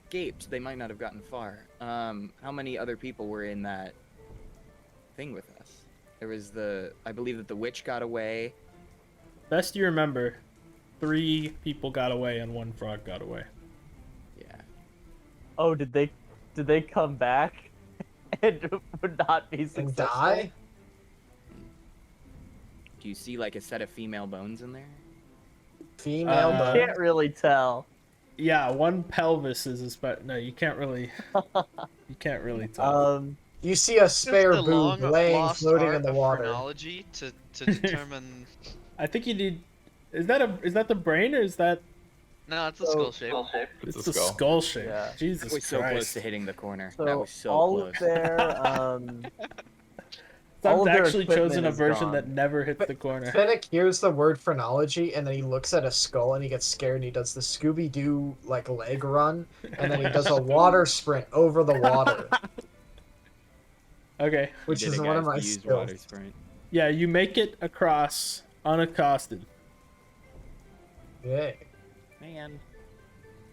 escaped. They might not have gotten far. How many other people were in that thing with us? There was I believe that the witch got away. Best you remember, 3 people got away and 1 frog got away. Yeah. Oh, did they come back and would not be And successful? die? Do you see like a set of female bones in there? Female Uh, I can't really tell. Yeah, 1 pelvis is no, you can't really tell. You see a spare Just the boob long laying lost floating art in the of water. phrenology to determine. I think you need. Is that the brain or is that? No, it's a skull shape. It's It's the a skull. skull shape. Yeah. Jesus That was so Christ. close to hitting the corner. So that was so all close. of their all I've of their actually chosen equipment a is version gone. that never hits the corner. Finnick hears the word phrenology, and then he looks at a skull, and he gets scared, and he does the Scooby-Doo, leg run, and then he does a water sprint over the water, Okay. which You did is it, one of guys. my You used water skills. sprint. Yeah, you make it across unaccosted. Yay. Man.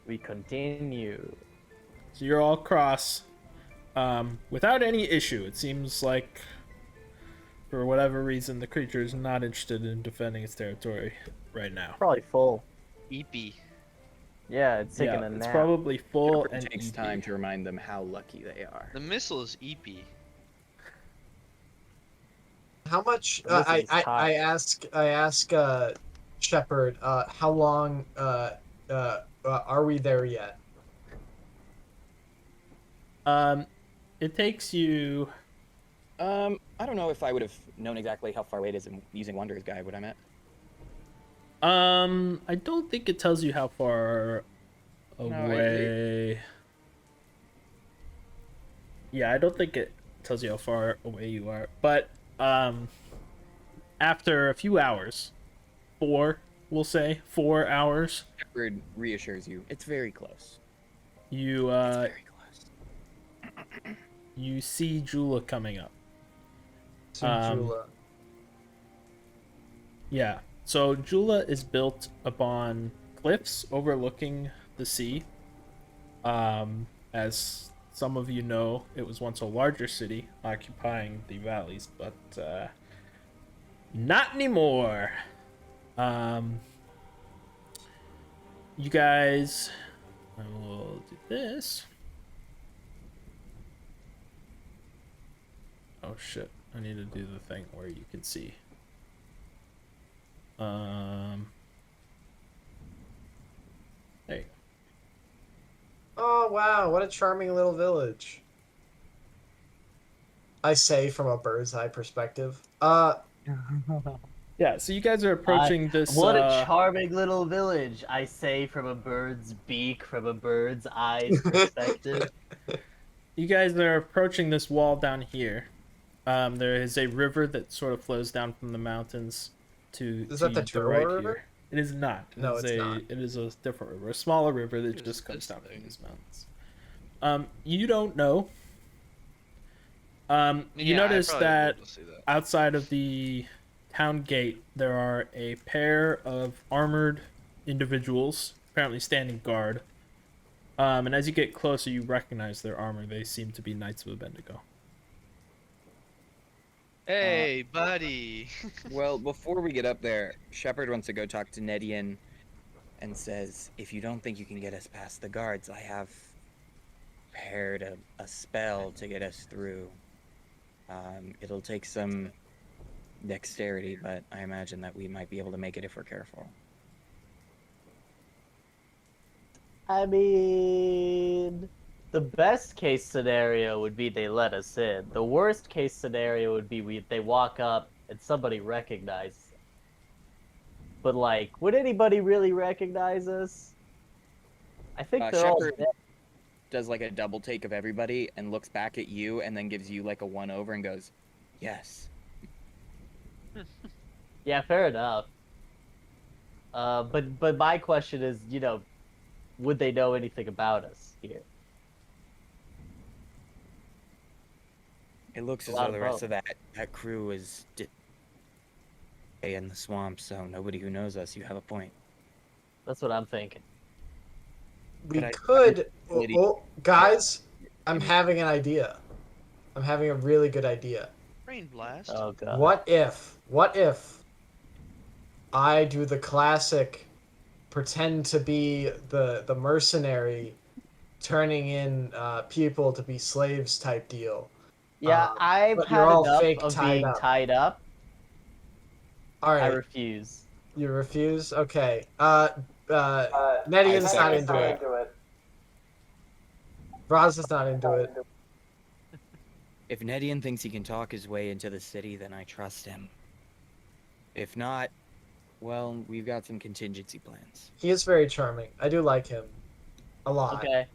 We continue. So you're all across without any issue. It seems like, for whatever reason, the creature is not interested in defending its territory right now. Probably full. Eepy. Yeah, it's taking Yeah, a nap. it's probably full It and takes eepy. time to remind them how lucky they are. The missile is Eepy. How much? This I is hot. ask Shepard. How long? Are we there yet? It takes you. I don't know if I would have known exactly how far away it is using Wanderer's Guide, would I met? I don't think it tells you how far away. Yeah, I don't think it tells you how far away you are. But after a few hours, 4, we'll say 4 hours, Shepard reassures you. It's very close. you It's very close. you see Jula coming up. To Jula. Yeah. So Jula is built upon cliffs overlooking the sea. As some of you know, it was once a larger city occupying the valleys, but not anymore. You guys, I will do this. Oh shit, I need to do the thing where you can see. Hey. Oh wow, what a charming little village. I say from a bird's eye perspective. Yeah, so you guys are approaching this. What a charming little village, I say from a bird's beak, from a bird's eyes perspective. You guys are approaching this wall down here. There is a river that sort of flows down from the mountains to. Is that the Turtle River? It is not. No, it's not. It is a different river, a smaller river that What just is comes this down from thing? these mountains. You don't know. You Yeah, I notice probably that wouldn't be able to see that. outside of the town gate, there are a pair of armored individuals apparently standing guard. And as you get closer, you recognize their armor. They seem to be Knights of Abednego. Hey, buddy. Well, before we get up there, Shepard wants to go talk to Nedian and says, if you don't think you can get us past the guards, I have prepared a spell to get us through. It'll take some dexterity, but I imagine that we might be able to make it if we're careful. I mean, the best case scenario would be they let us in. The worst case scenario would be they walk up and somebody recognizes them. But like, would anybody really recognize us? I think they're all Shepard dead. does like a double take of everybody and looks back at you and then gives you like a one over and goes, yes. Yeah, fair enough. But my question is, you know, would they know anything about us here? It looks A as lot though the of rest of that crew is in the swamp, so nobody who knows us. You have a point. That's what I'm thinking. We But could. Lady- Oh, guys, I'm having an idea. I'm having a really good idea. Rain blast. Oh god. What if I do the classic pretend to be the mercenary turning in people to be slaves type deal? Yeah, I've but had you're all enough fake of tied being up. tied up. All I right, refuse. you refuse? Okay. Nedian's not into it. Roz is not into it. If Nedian thinks he can talk his way into the city, then I trust him. If not, well, we've got some contingency plans. He is very charming. I do like him a lot. Okay.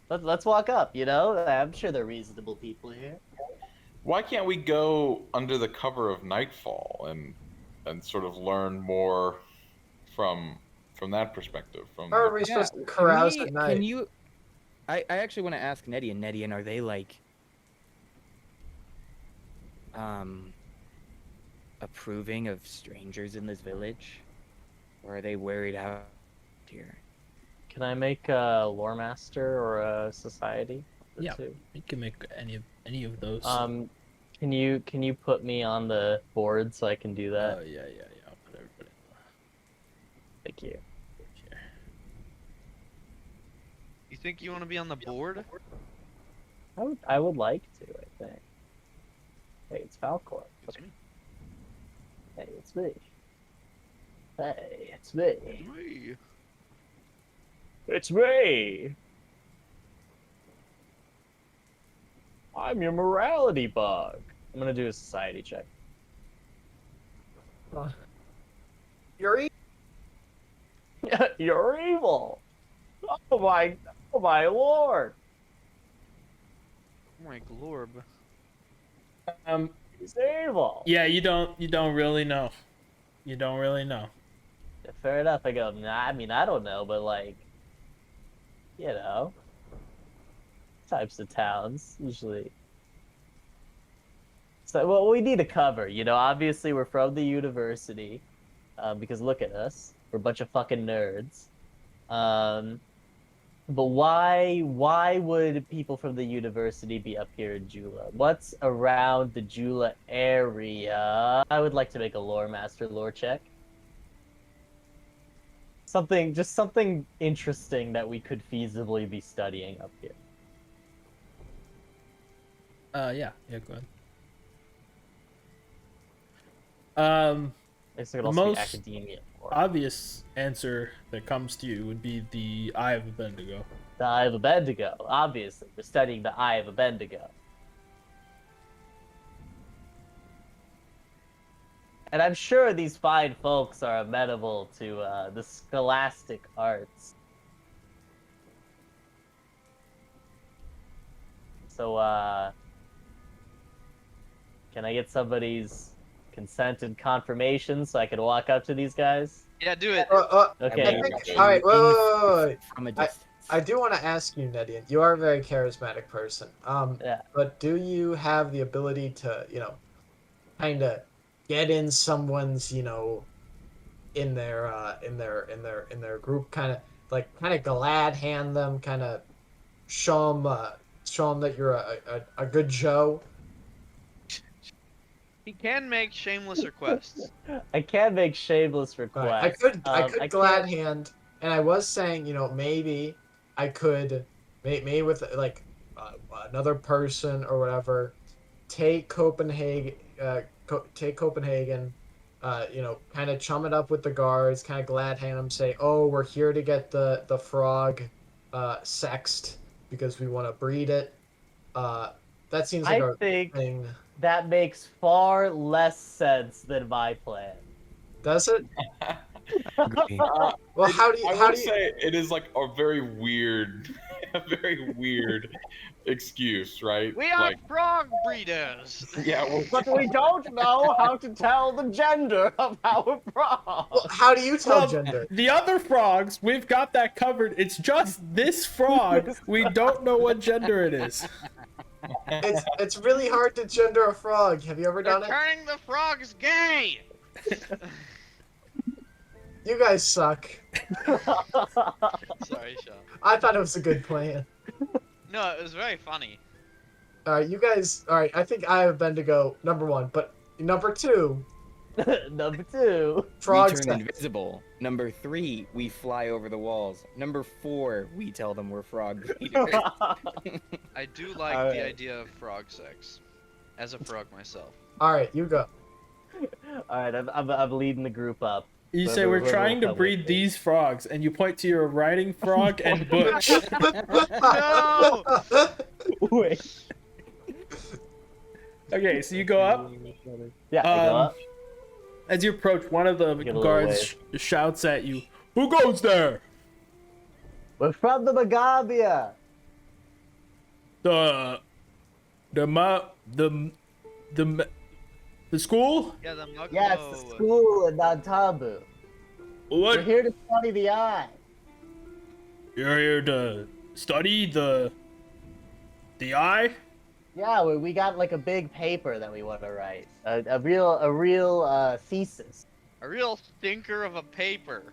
Let's walk up, you know? I'm sure they're reasonable people here. Why can't we go under the cover of nightfall and sort of learn more from that perspective? From Or are we supposed to carouse at night? Can you? I actually want to ask Nedian, are they like approving of strangers in this village, or are they worried out here? Can I make a lore master or a society? The Yeah. two? You can make any of those. Can you put me on the board so I can do that? Yeah. I'll put everybody Thank you. here. You think you want to be on the board? I would like to, I think. Hey, it's Falcor. It's me. Hey, it's me. Hey, it's me. Me. It's me. I'm your morality bug. I'm gonna do a society check. Yuri? You're evil. Oh my lord. Oh my glorb. He's evil. Yeah, you don't really know. You don't really know. Fair enough. I go, nah, I mean, I don't know, but like, you know, types of towns usually. So, well, we need a cover, you know. Obviously, we're from the university, because look at us, we're a bunch of fucking nerds. But why would people from the university be up here in Jula? What's around the Jula area? I would like to make a lore master lore check. Just something interesting that we could feasibly be studying up here. Yeah, go ahead. I guess it could also be Most academia. Or obvious answer that comes to you would be the Eye of Abednego. the Eye of Abednego. Obviously, we're studying the Eye of Abednego. And I'm sure these fine folks are amenable to the scholastic arts. So, can I get somebody's consent and confirmation so I can walk up to these guys? Yeah, do it. Okay. I think, all right, wait. From a distance. I do want to ask you, Nedian. You are a very charismatic person. Yeah. But do you have the ability to, kind of get in someone's, in their group, kind of glad hand them, kind of show them that you're a good Joe. He can make shameless requests. I can make shameless All right, I requests. could I I could can't. glad hand, and I was saying, maybe I could, maybe with like another person or whatever, take Copenhagen, take Copenhagen, kind of chum it up with the guards, kind of glad hand them, say, oh, we're here to get the frog, sexed because we want to breed it. That seems like I a think thing. that makes far less sense than my plan. Does it? Agree. Well, how do you I how would do you? say it is like a very weird, a very weird excuse, right? We are Like, frog breeders. yeah, well, But we don't know how to tell the gender of our frog. Well, how do you tell Well, gender? the other frogs, we've got that covered. It's just this frog. We don't know what gender it is. It's really hard to gender a frog. Have you ever They're done it? turning the frogs gay. You guys suck. Sorry, Sean. I thought it was a good plan. No, it was very funny. All right, you guys. All right, I think I have been to go number 1, but number 2, Number 2. frog We turn sex. invisible. Number 3, we fly over the walls. Number 4, we tell them we're frog breeders. I do like All the right. idea of frog sex, as a frog myself. All right, you go. All right, I'm leading the group up. You say Whoever- we're whoever trying will to come with breed me. these frogs, and you point to your riding frog and Butch. No! Wait. Okay, so you go up. Yeah, I go up. As you approach, one of the Get a little guards shouts at you, "Who goes there?" We're from the Magabia. The school? Yeah, the mug. Yes, the school in Nantabu. We're What? here to study the eye. You're here to study the eye? Yeah, we got like a big paper that we want to write. A real thesis. A real stinker of a paper.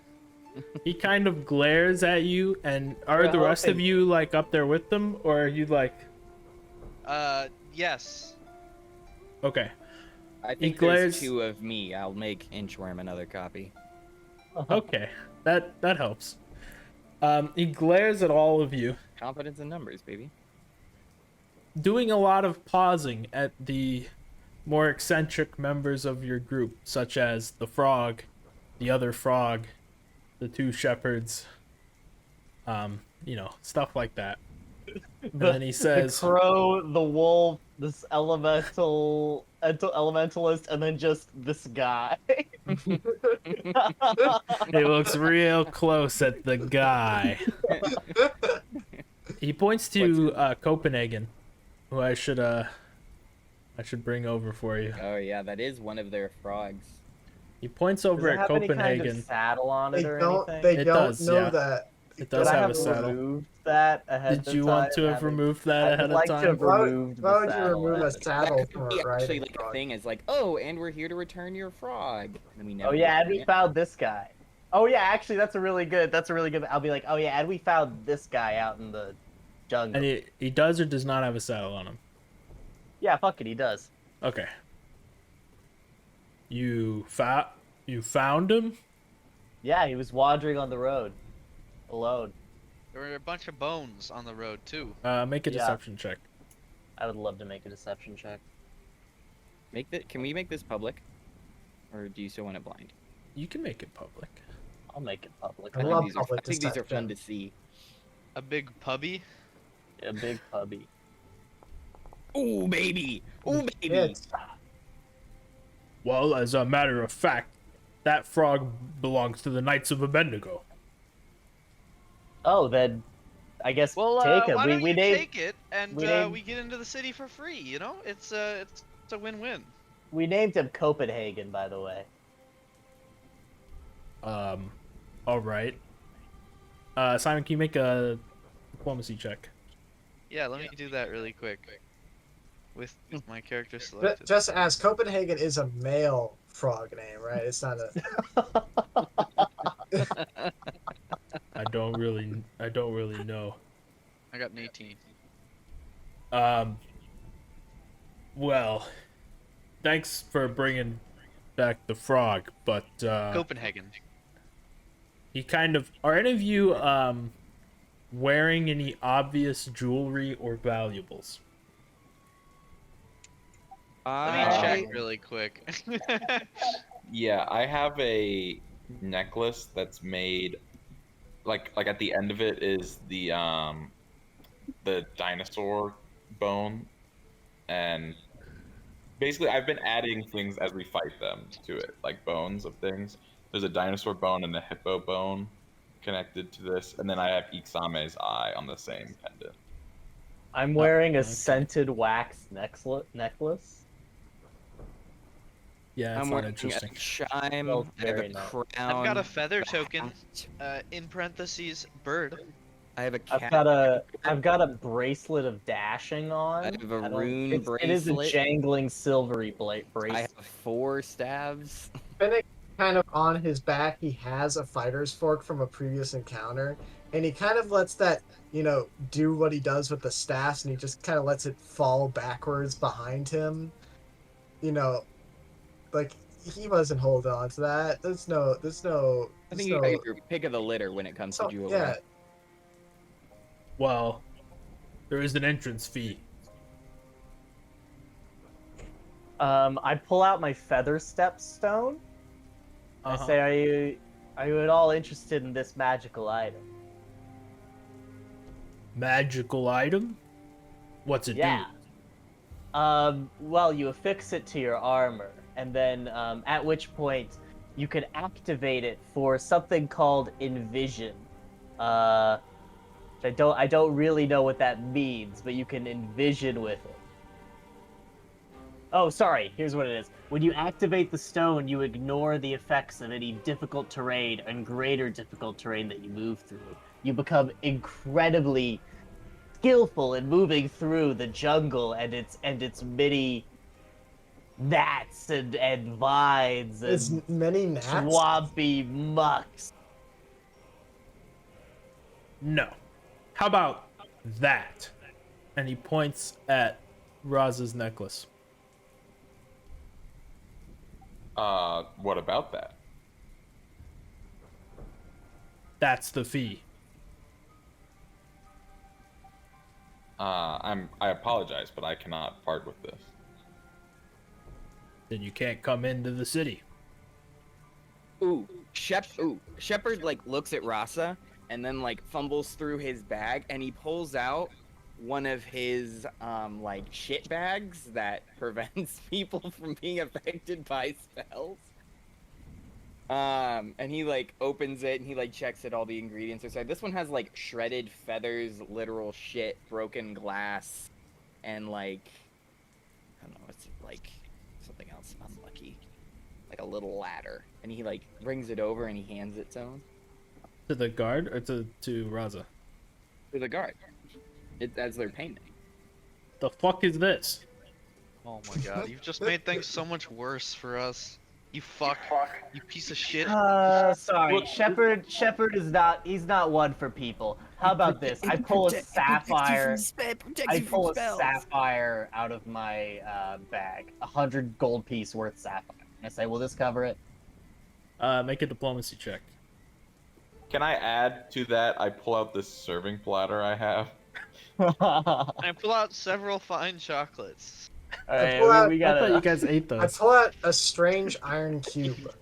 He kind of glares at you, and are We're the rest of hoping- you like up there with them, or are you like Yes. okay? I He think glares- there's 2 of me. I'll make Inchworm another copy. Okay, that helps. He glares at all of you, Confidence in numbers, baby. doing a lot of pausing at the more eccentric members of your group, such as the frog, the other frog, the 2 shepherds, stuff like that. Then he says, the crow, the wolf, this elementalist, and then just this guy. he looks real close at the guy. He points to Copenhagen, who I should bring over for you. Oh yeah, that is one of their frogs. He points Does over it at have any Copenhagen. kind of saddle on They it or don't. anything? They It don't does, know yeah. that. It does Could I have a have saddle. removed that ahead Did of you want to time? have removed that I ahead would of like to time? have Why removed why the would you saddle remove a ahead of time. saddle That from could be a actually riding like a frog? thing. It's like, oh, and we're here to return your frog. And we never Oh yeah, and return we it. found this guy. Oh yeah, actually that's a really good. I'll be like, oh yeah, and we found this guy out in the jungle. And he does or does not have a saddle on him. Yeah, fuck it, he does. Okay. You found him? Yeah, he was wandering on the road, alone. There were a bunch of bones on the road too. Make a Yeah. deception check. I would love to make a deception check. Can we make this public, or do you still want it blind? You can make it public. I'll make it public. I I love think public these are fun deception. to see. A big puppy. A big puppy. Oh baby, oh baby. It's Well, as a matter of fact, that frog belongs to the Knights of Abednego. Oh, then I guess Well, take why it. don't We you named take it and we named- we get into the city for free? You know, it's a win-win. we named him Copenhagen, by the way. All right. Simon, can you make a diplomacy check? Yeah, let me do that really quick. with my character selected. Just ask. Copenhagen is a male frog name, right? It's not a. I don't really know. I got an 18. Well, thanks for bringing back the frog, but Copenhagen. he kind of. Are any of you wearing any obvious jewelry or valuables? Let me check really quick. Yeah, I have a necklace that's made like at the end of it is the dinosaur bone, and basically I've been adding things as we fight them to it, like bones of things. There's a dinosaur bone and a hippo bone connected to this, and then I have Ixame's eye on the same pendant. I'm wearing a okay. scented wax necklace. Yeah, that's I'm not wearing interesting. a chime. Smells I have very a nice. crown. I've got a feather token, in parentheses, bird. I have a cat. I've got a bracelet of dashing on. I have a don't- rune It is a bracelet. jangling silvery I bracelet. have 4 stabs. Finnick kind of on his back, he has a fighter's fork from a previous encounter, and he kind of lets that, do what he does with the staffs, and he just kind of lets it fall backwards behind him. Like he wasn't holding on to that. There's no. I think you get your pick of the litter when it comes to jewelry. Yeah, Well, there is an entrance fee. I pull out my feather step stone. I Uh-huh. say, are you at all interested in this magical item? Magical item? What's it Yeah. do? Well, you affix it to your armor, and then at which point you can activate it for something called envision. Which I don't really know what that means, but you can envision with it. Oh, sorry. Here's what it is. When you activate the stone, you ignore the effects of any difficult terrain and greater difficult terrain that you move through. You become incredibly skillful in moving through the jungle and its many gnats and vines and it's many gnats. swampy mucks. No. How about that? And he points at Raz's necklace. What about that? That's the fee. I apologize, but I cannot part with this. Then you can't come into the city. Shepard like looks at Rasa and then like fumbles through his bag and he pulls out one of his like shit bags that prevents people from being affected by spells. And he like opens it and he like checks it, all the ingredients are inside. This one has like shredded feathers, literal shit, broken glass, and like I don't know, it's like something else unlucky. Like a little ladder. And he like brings it over and he hands it to him. To the guard or to Raza? To the guard. As they're painting. The fuck is this? Oh my god, you've just made things so much worse for us. You fuck. You piece of shit. Sorry, Shepard is not. He's not one for people. How about this? I pull a sapphire. I pull a sapphire out of my bag. 100 gold piece worth sapphire. I say, will this cover it? Make a diplomacy check. Can I add to that? I pull out this serving platter I have. I pull out several fine chocolates. Alright, pull out- we I thought gotta. you guys ate I those. pull out a strange iron cube.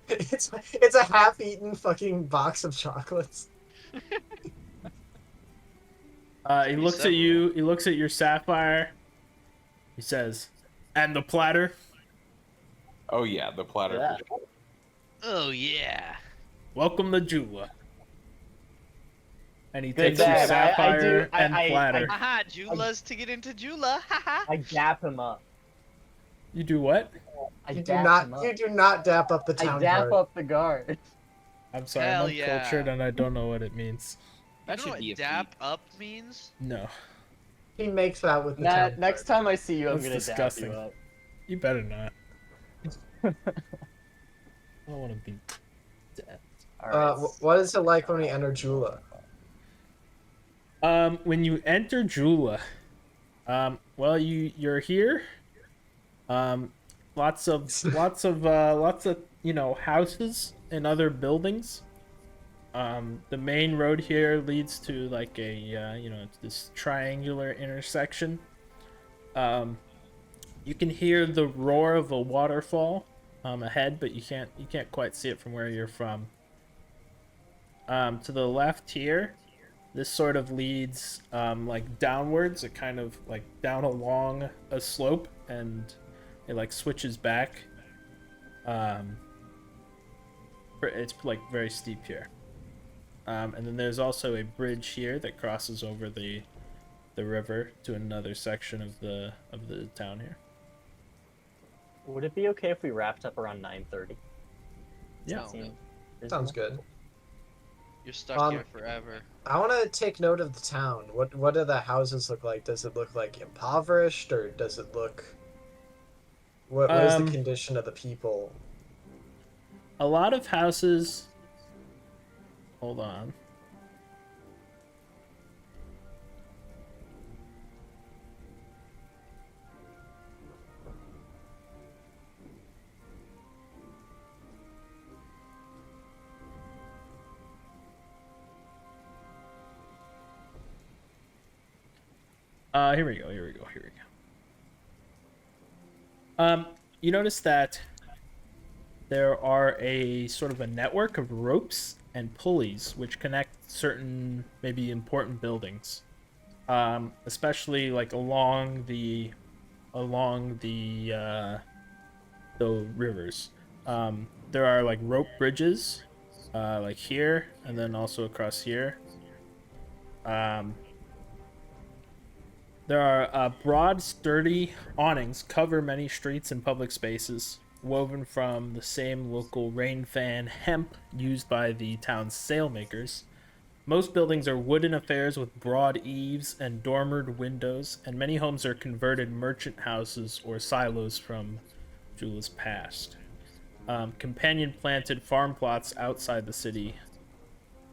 It's a half-eaten fucking box of chocolates. He looks at you. He looks at your sapphire. He says, "And the platter." Oh yeah, the platter. Yeah. For sure. Oh yeah. Welcome to Jula. And he Good takes your bag. sapphire and I- platter. Haha, Jula's to get into Jula. Haha. I dap him up. You do what? I You do dap not. him up. You do not dap up the I town dap guard. up the guard. I'm sorry, Hell I'm yeah. uncultured and I don't know what it means. That You know should be a what dap up means? No. He makes that with the Matt, town next clerk. time I see you, I'm That's gonna disgusting. dap you up. You better not. I don't want to be dead. All right. What is it like when we enter Jula? When you enter Jula, well, you're here. Lots of houses and other buildings. The main road here leads to like a this triangular intersection. You can hear the roar of a waterfall ahead, but you can't quite see it from where you're from. To the left here, this sort of leads like downwards. It kind of like down along a slope, and it like switches back. It's like very steep here. And then there's also a bridge here that crosses over the river to another section of the town here. Would it be okay if we wrapped up around 9:30? Yeah. Sounds good. You're stuck Um, here forever. I want to take note of the town. What do the houses look like? Does it look like impoverished, or does it look? What is the condition of the people? A lot of houses. Hold on. Here we go. You notice that there are a sort of a network of ropes and pulleys which connect certain maybe important buildings, especially like along the rivers. There are like rope bridges, like here and then also across here. There are broad, sturdy awnings cover many streets and public spaces, woven from the same local rain fan hemp used by the town's sailmakers. Most buildings are wooden affairs with broad eaves and dormered windows, and many homes are converted merchant houses or silos from Jula's past. Companion-planted farm plots outside the city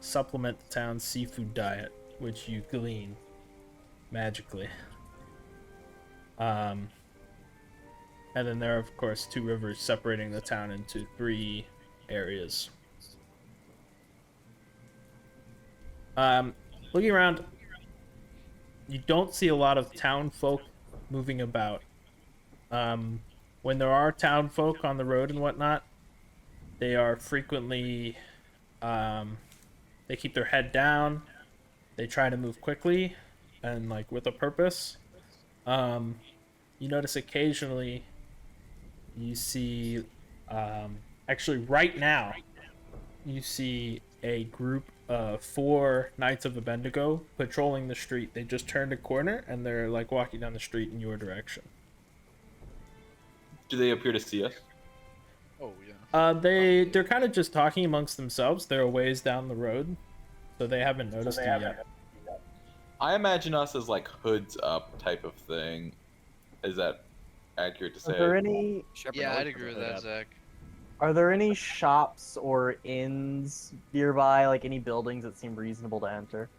supplement the town's seafood diet, which you glean magically. And then there are, of course, two rivers separating the town into three areas. Looking around, you don't see a lot of town folk moving about. When there are town folk on the road and whatnot, they are frequently, they keep their head down. They try to move quickly and like with a purpose. You notice occasionally you see, actually right now, you see a group of 4 Knights of Abednego patrolling the street. They just turned a corner and they're like walking down the street in your direction. Do they appear to see us? Oh yeah. They're kind of just talking amongst themselves. They're a ways down the road, so they haven't noticed you yet. I imagine us as like hoods up type of thing. Is that accurate to say? Are there any? Yeah, I'd agree with that, Zach. Are there any shops or inns nearby, like any buildings that seem reasonable to enter?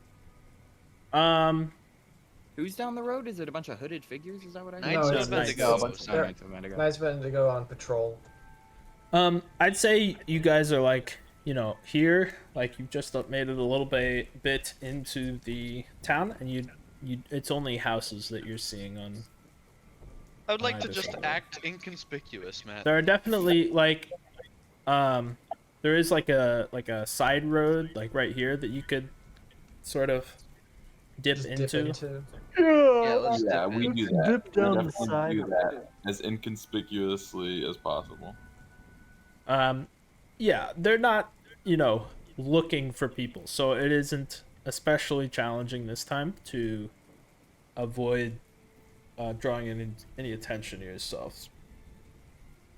Who's down the road? Is it a bunch of hooded figures? Is that what I Knights No, of it's Bendigo. Knights. Sorry. Knights of Bendigo. Nice been to go on patrol. I'd say you guys are like, here, like you've just made it a little bit into the town, and you it's only houses that you're seeing on. I would like to either just side. act inconspicuous, Matt. There are definitely like, there is like a side road like right here that you could sort of dip Just into. dip into. Yeah, let's Yeah, dip we in. do that. Dip down We the definitely side. do that as inconspicuously as possible. Yeah, they're not, looking for people, so it isn't especially challenging this time to avoid drawing any attention to yourselves.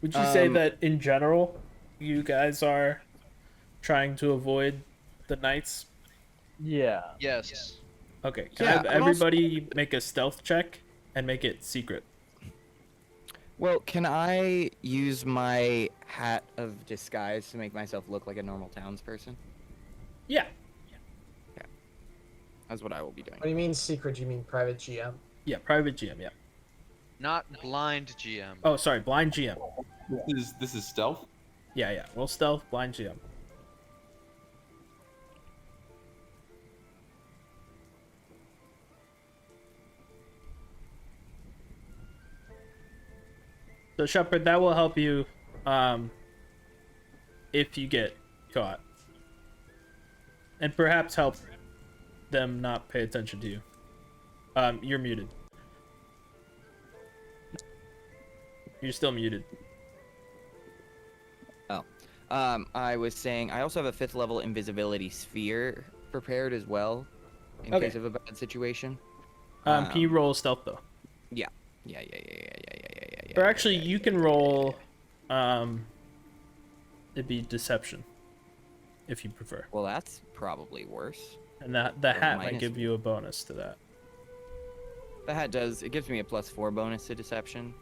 Would you say that in general, you guys are trying to avoid the knights? Yeah. Yes. Okay, can I Yeah, have I'm also- everybody make a stealth check and make it secret? Well, can I use my hat of disguise to make myself look like a normal townsperson? Yeah. That's what I will be doing. What do you mean secret? Do you mean private GM? Yeah, private GM, yeah. Not blind GM. Oh, sorry, blind GM. This is stealth. Yeah, yeah. Roll stealth, blind GM. So Shepard, that will help you if you get caught. And perhaps help them not pay attention to you. You're muted. You're still muted. I was saying I also have a 5th level invisibility sphere prepared as well, in Okay. case of a bad situation. Can you roll stealth though? Yeah. Or actually, you can roll. It'd be deception, if you prefer, Well, that's probably worse. and that the hat might minus- give you a bonus to that. The hat does. It gives me a +4 bonus to deception.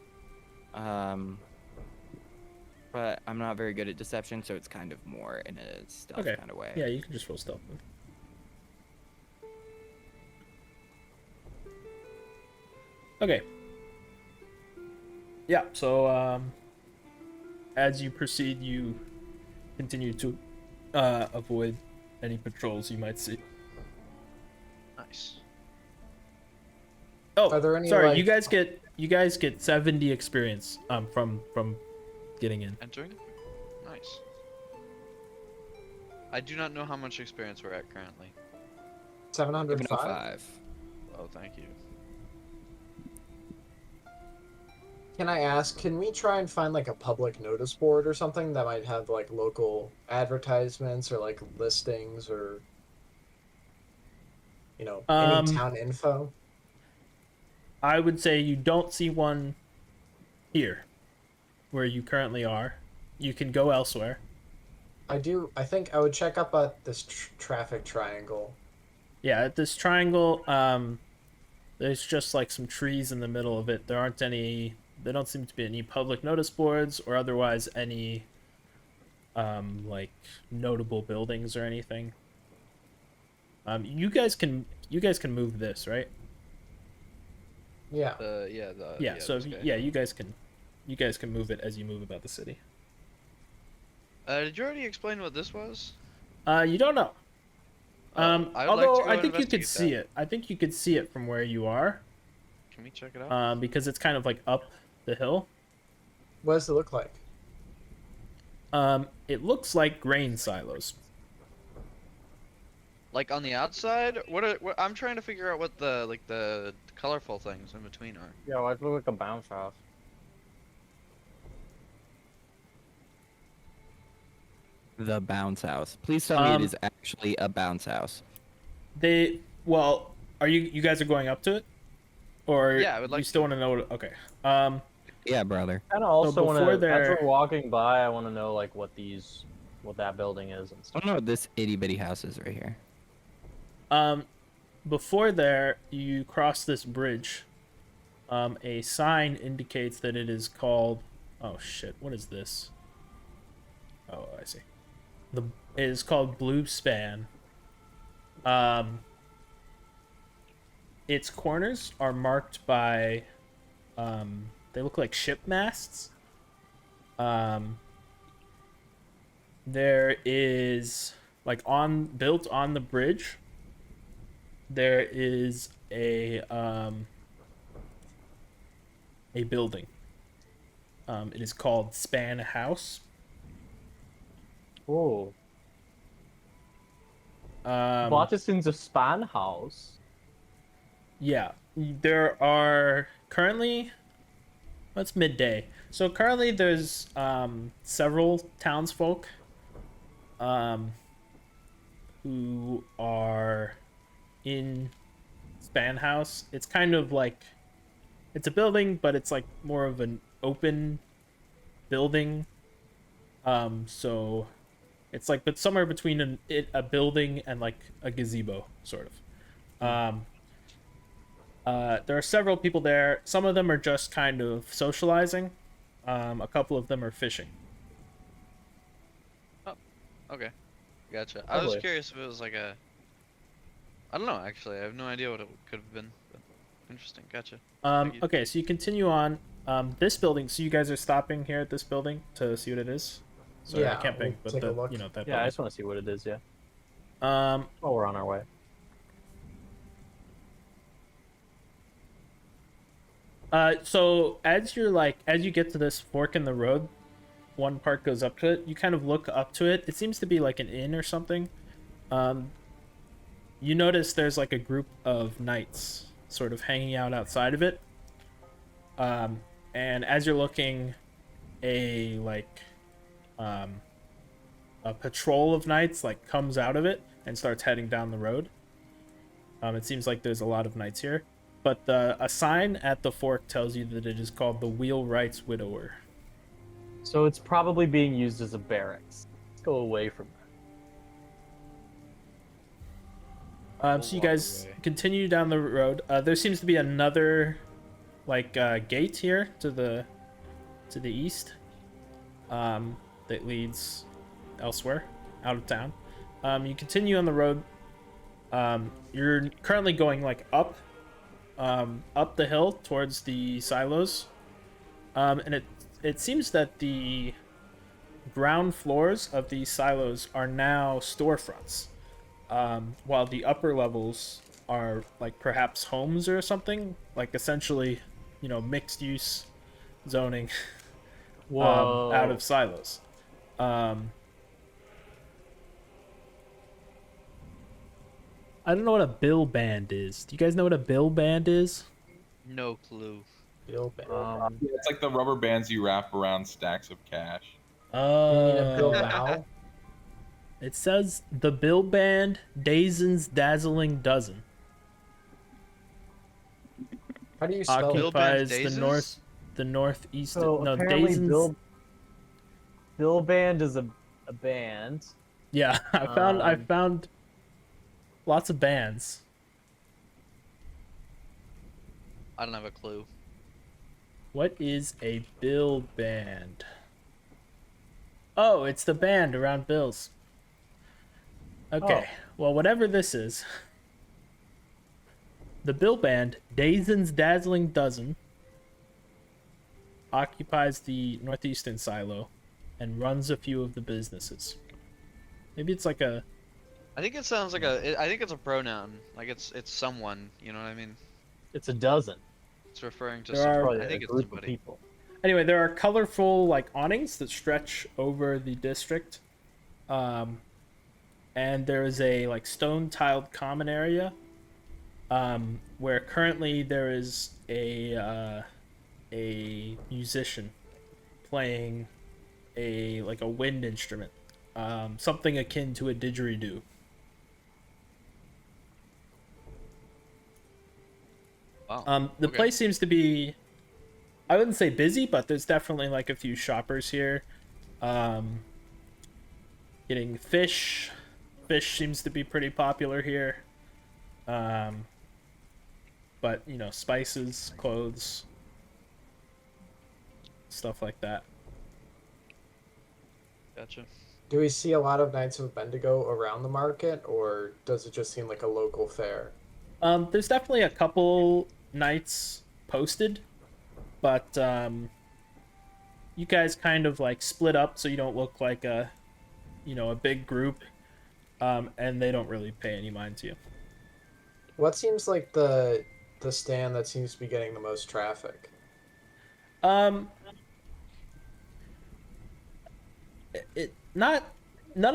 But I'm not very good at deception, so it's kind of more in a stealth Okay. kind of way. Yeah, you can just roll stealth. Then. Okay. Yeah. So as you proceed, you continue to avoid any patrols you might see. Nice. Oh, Are there any, sorry. like- You guys get 70 experience from getting in. Entering? Nice. I do not know how much experience we're at currently. 705. 705. Oh, thank you. Can I ask, can we try and find like a public notice board or something that might have like local advertisements or like listings or any Um, town info? I would say you don't see one here, where you currently are. You can go elsewhere. I think I would check up at this traffic triangle. Yeah, at this triangle, there's just like some trees in the middle of it. There don't seem to be any public notice boards or otherwise any, like notable buildings or anything. You guys can move this, right? Yeah. Yeah. So this guy. you guys can move it as you move about the city. Did you already explain what this was? You don't know. I would like to Although go I and think you could investigate see that. it. I think you could see it from where you are, Can we check it out? because it's kind of like up the hill. What does it look like? It looks like grain silos. Like on the outside? What I'm trying to figure out what the colorful things in between are. Yeah, why does it look like a bounce house? The bounce house. Please tell me it Um, is actually a bounce house. Are you guys are going up to it, or Yeah, I would like you still want to know? Okay. Yeah, brother. Kind of also want before to. As there- we're walking by, I want to know like what that building is and I stuff. don't know what this itty bitty house is right here. Before there, you cross this bridge. A sign indicates that it is called. Oh shit! What is this? Oh, I see. It is called Blue Span. Its corners are marked by. They look like ship masts. There is built on the bridge. There is a building. It is called Span House. Oh, Um, what is in the span house? Yeah, there are currently. Well, it's midday, so currently there's several townsfolk, who are in Span House. It's kind of like it's a building, but it's like more of an open building. So it's like but somewhere between a building and like a gazebo, sort of. There are several people there. Some of them are just kind of socializing. A couple of them are fishing. Okay, gotcha. I was Lovely. curious if it was like a. I don't know. Actually, I have no idea what it could have been. But interesting. Gotcha. Thank you. Okay, so you continue on. This building. So you guys are stopping here at this building to see what it is. So Yeah, camping, we'll but take a the look. that Yeah, I building. just want to see what it is. Yeah. Um, While we're on our way. So as you get to this fork in the road, one part goes up to it. You kind of look up to it. It seems to be like an inn or something. You notice there's like a group of knights sort of hanging out outside of it. And as you're looking, a a patrol of knights like comes out of it and starts heading down the road. It seems like there's a lot of knights here, but a sign at the fork tells you that it is called the Wheelwright's Widower. So it's probably being used as a barracks. Let's go away from that. So you guys continue down the road. There seems to be another gate here to the east that leads elsewhere out of town. You continue on the road. You're currently going up the hill towards the silos, and it seems that the ground floors of these silos are now storefronts, while the upper levels are perhaps homes or something, essentially, mixed use zoning. Whoa. Out of silos. I don't know what a bill band is. Do you guys know what a bill band is? No clue. Bill Band. Yeah, it's like the rubber bands you wrap around stacks of cash. You mean a Bill Oh. Bow? It says the bill band Dazen's dazzling dozen How do you spell it? Bill Band occupies the northeast. So No, apparently Dazen's. Bill Band is a band. Yeah, I found lots of bands. I don't have a clue. What is a bill band? Oh, it's the band around bills. Okay, well, whatever this is. The bill band, Dazen's Dazzling Dozen, occupies the northeastern silo and runs a few of the businesses. Maybe it's like a... I think it sounds like I think it's a pronoun. Like it's someone. You know what I mean? It's a dozen. It's referring to There someone. are- Probably I think a it's group of somebody. people. Anyway, there are colorful awnings that stretch over the district. And there is a stone tiled common area where currently there is a musician playing a wind instrument, something akin to a didgeridoo. Wow. The Okay. place seems to be, I wouldn't say busy, but there's definitely a few shoppers here. Getting fish. Fish seems to be pretty popular here. But spices, clothes, stuff like that. Gotcha. Do we see a lot of Knights of Bendigo around the market, or does it just seem like a local fair? There's definitely a couple nights posted, but you guys kind of split up so you don't look like a big group, and they don't really pay any mind to you. What seems like the stand that seems to be getting the most traffic? None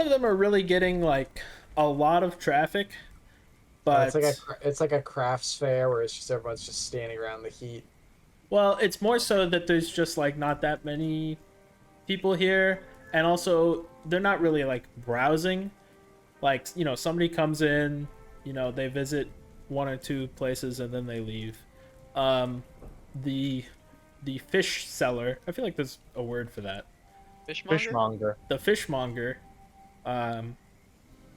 of them are really getting a lot of traffic, but It's like a crafts fair where it's just everyone's just standing around the heat. well, it's more so that there's just not that many people here, and also they're not really browsing. Somebody comes in, they visit one or two places and then they leave. The fish seller, I feel like there's a word for that. Fishmonger? Fishmonger. The fishmonger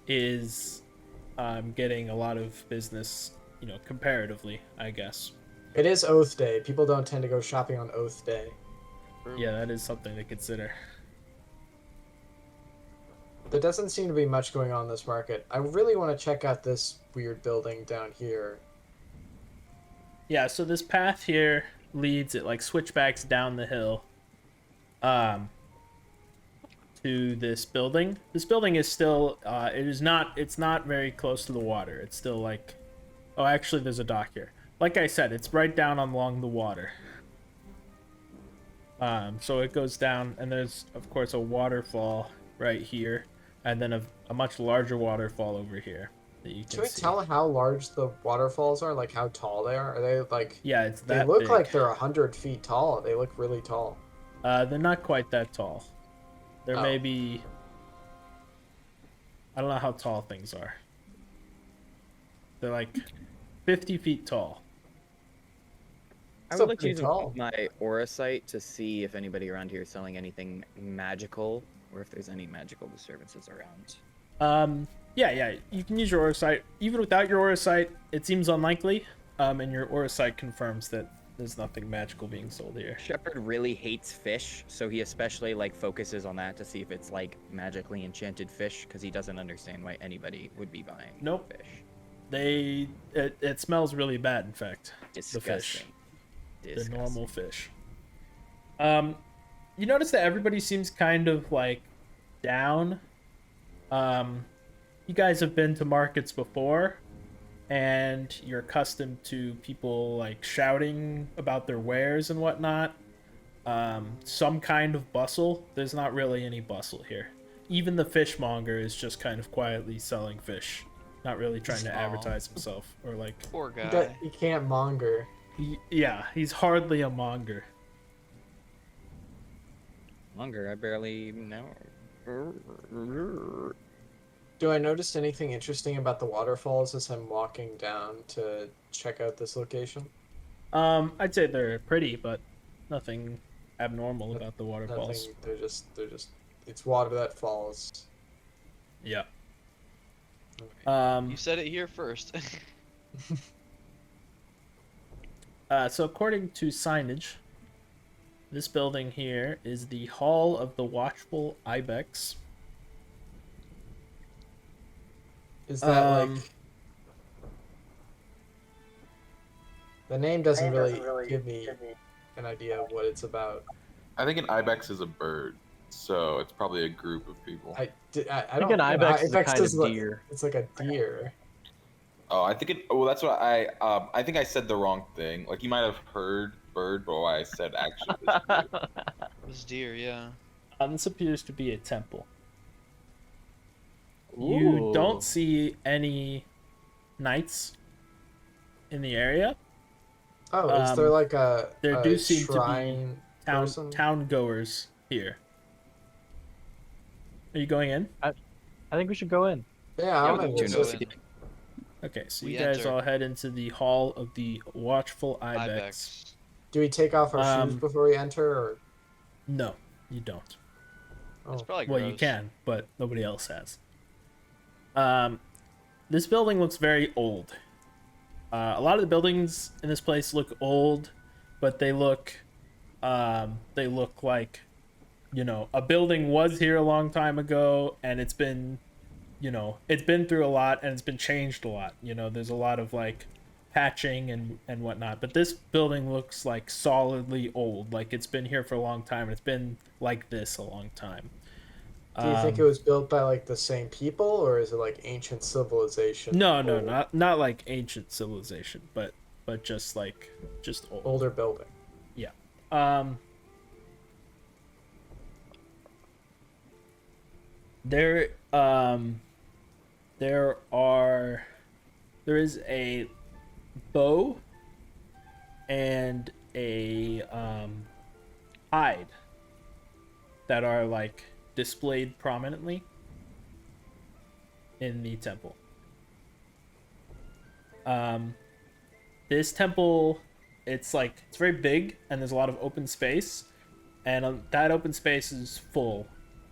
is getting a lot of business comparatively, I guess. It is Oath Day. People don't tend to go shopping on Oath Day. Yeah, that is something to consider. There doesn't seem to be much going on in this market. I really want to check out this weird building down here. Yeah, so this path here leads, it like switchbacks down the hill to this building. This building is still it's not very close to the water. It's still like, oh, actually there's a dock here. Like I said, it's right down along the water. So it goes down, and there's of course a waterfall right here, and then a much larger waterfall over here that you can Can we see. tell how large the waterfalls are? Like how tall they are? Are they like? Yeah, it's They that look big. like they're 100 feet tall. They look really tall. They're not quite that tall. They're Oh. maybe, I don't know how tall things are. They're like 50 feet tall. I Still would like to pretty use tall. my aura sight to see if anybody around here is selling anything magical, or if there's any magical disturbances around. Yeah, you can use your aura sight. Even without your aura sight, it seems unlikely. And your aura sight confirms that there's nothing magical being sold here. Shepard really hates fish, so he especially focuses on that to see if it's magically enchanted fish, because he doesn't understand why anybody would be buying Nope. fish. It smells really bad, in fact. Disgusting. The normal fish. You notice that everybody seems kind of down. You guys have been to markets before, and you're accustomed to people shouting about their wares and whatnot. Some kind of bustle. There's not really any bustle here. Even the fishmonger is just kind of quietly selling fish, not really trying to Aw. advertise himself or Poor guy. You can't monger. yeah, he's hardly a monger. Longer, I barely know. Do I notice anything interesting about the waterfalls as I'm walking down to check out this location? I'd say they're pretty, but nothing abnormal about the waterfalls. Nothing. They're just. It's water that falls. Yeah. You said it here first. So according to signage, this building here is the Hall of the Watchful Ibex. Is that Um, The name doesn't really give me an idea of what it's about. I think an ibex is a bird, so it's probably a group of people. I think don't. an ibex is a kind of does look- deer. It's like a deer. Oh, I think it. Well, that's what I think I said the wrong thing. Like you might have heard bird, but what I said actually was deer. It was deer, yeah. This appears to be a temple. You don't Ooh. see any knights in the area. Oh, is there like there a do seem to be shrine person? Town goers here. Are you going in? I think we should go in. Yeah, Yeah, I'm we gonna do visit. know Go it. in. Okay, so We you guys enter. all head into the Hall of the Watchful Ibex. Ibex. Do we take off our shoes before we enter, or? No, you don't. It's Oh. probably Well, you gross. can, but nobody else has. This building looks very old. A lot of the buildings in this place look old, but they look like, a building was here a long time ago, and it's been through a lot, and it's been changed a lot. There's a lot of patching and whatnot, but this building looks solidly old. It's been here for a long time, and it's been like this a long time. Do you think it was built by the same people, or is it ancient civilization? No, old? not like ancient civilization, but just old. Older building. There is a bow and a hide that are displayed prominently in the temple. This temple, it's very big, and there's a lot of open space, and that open space is full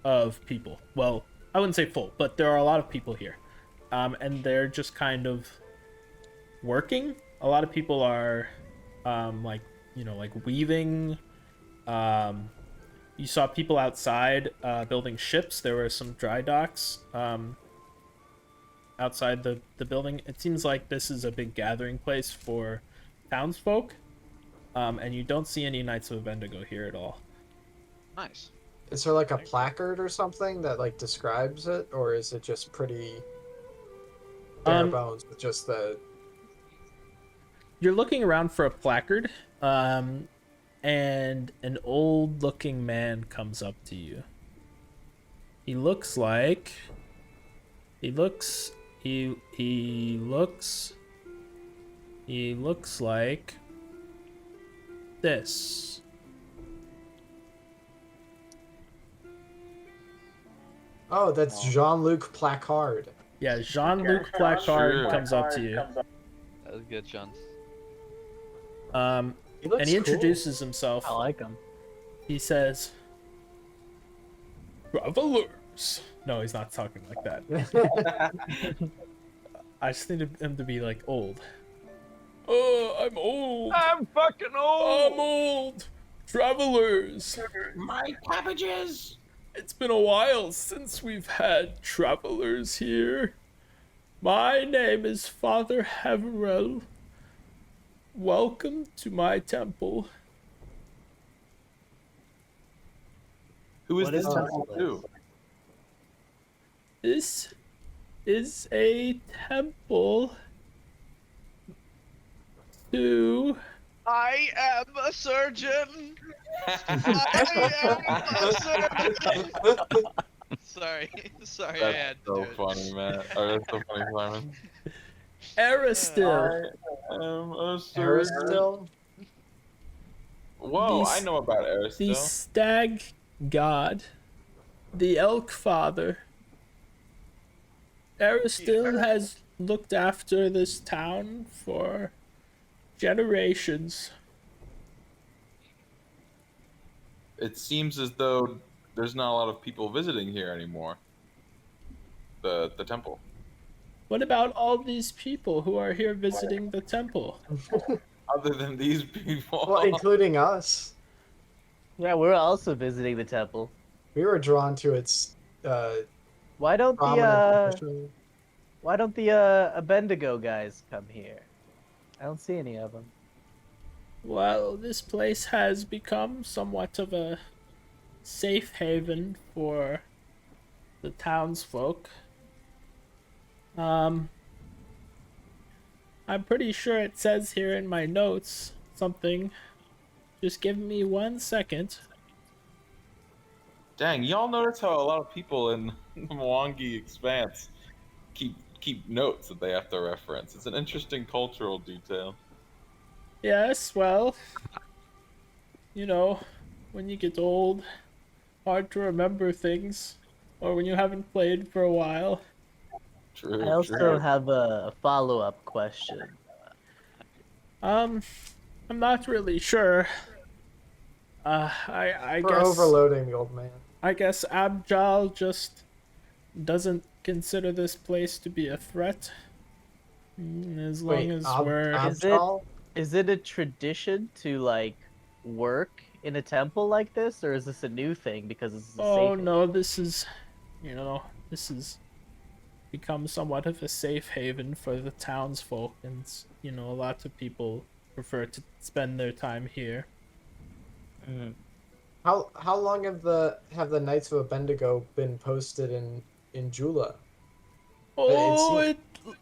of people. Well, I wouldn't say full, but there are a lot of people here, and they're just kind of working. A lot of people are like weaving. You saw people outside building ships. There were some dry docks outside the building. It seems like this is a big gathering place for townsfolk, and you don't see any Knights of Bendigo here at all. Nice. Is there like a placard or something that like describes it, or is it just pretty bare bones with just the? You're looking around for a placard, and an old-looking man comes up to you. He looks like this. Oh, that's Jean-Luc Placard. Yeah, Jean-Luc Placard comes up to you. That was good, John. He looks And he cool. introduces himself. I like him. He says, "Travelers." No, he's not talking like that. I just need him to be like old. Oh, I'm old. I'm fucking old. I'm old. Travelers. My cabbages. It's been a while since we've had travelers here. My name is Father Haverel. Welcome to my temple. Who is What this is temple this to? This is a temple to... I am a surgeon. I am a surgeon. Sorry, I had That's to so do it. funny, man. Oh, that's so funny, Simon. Aristil. Aristil? Whoa, These- I know about The Aristil. stag god. The elk father. Aristil has looked after this town for generations. It seems as though there's not a lot of people visiting here anymore. The temple. What about all these people who are here visiting the temple? Other than these people. Well, including us. Yeah, we're also visiting the temple. We were drawn to its Why don't prominent position. the Bendigo guys come here? I don't see any of them. Well, this place has become somewhat of a safe haven for the townsfolk. I'm pretty sure it says here in my notes something. Just give me 1 second. Dang, y'all notice how a lot of people in the Mwangi Expanse keep notes that they have to reference. It's an interesting cultural detail. Yes, well, when you get old, hard to remember things, or when you haven't played for a while. True. I also true. have a follow-up question. I'm not really sure. I We're guess overloading the old man. I guess Abjal just doesn't consider this place to be a threat. As long Wait, as we're Abjal? Is it a tradition to like work in a temple like this, or is this a new thing because this is a Oh safe no, this is become somewhat of a safe haven for the townsfolk, and lots of people prefer to spend their time here. haven? How long have the Knights of Bendigo been posted in Jula? Oh,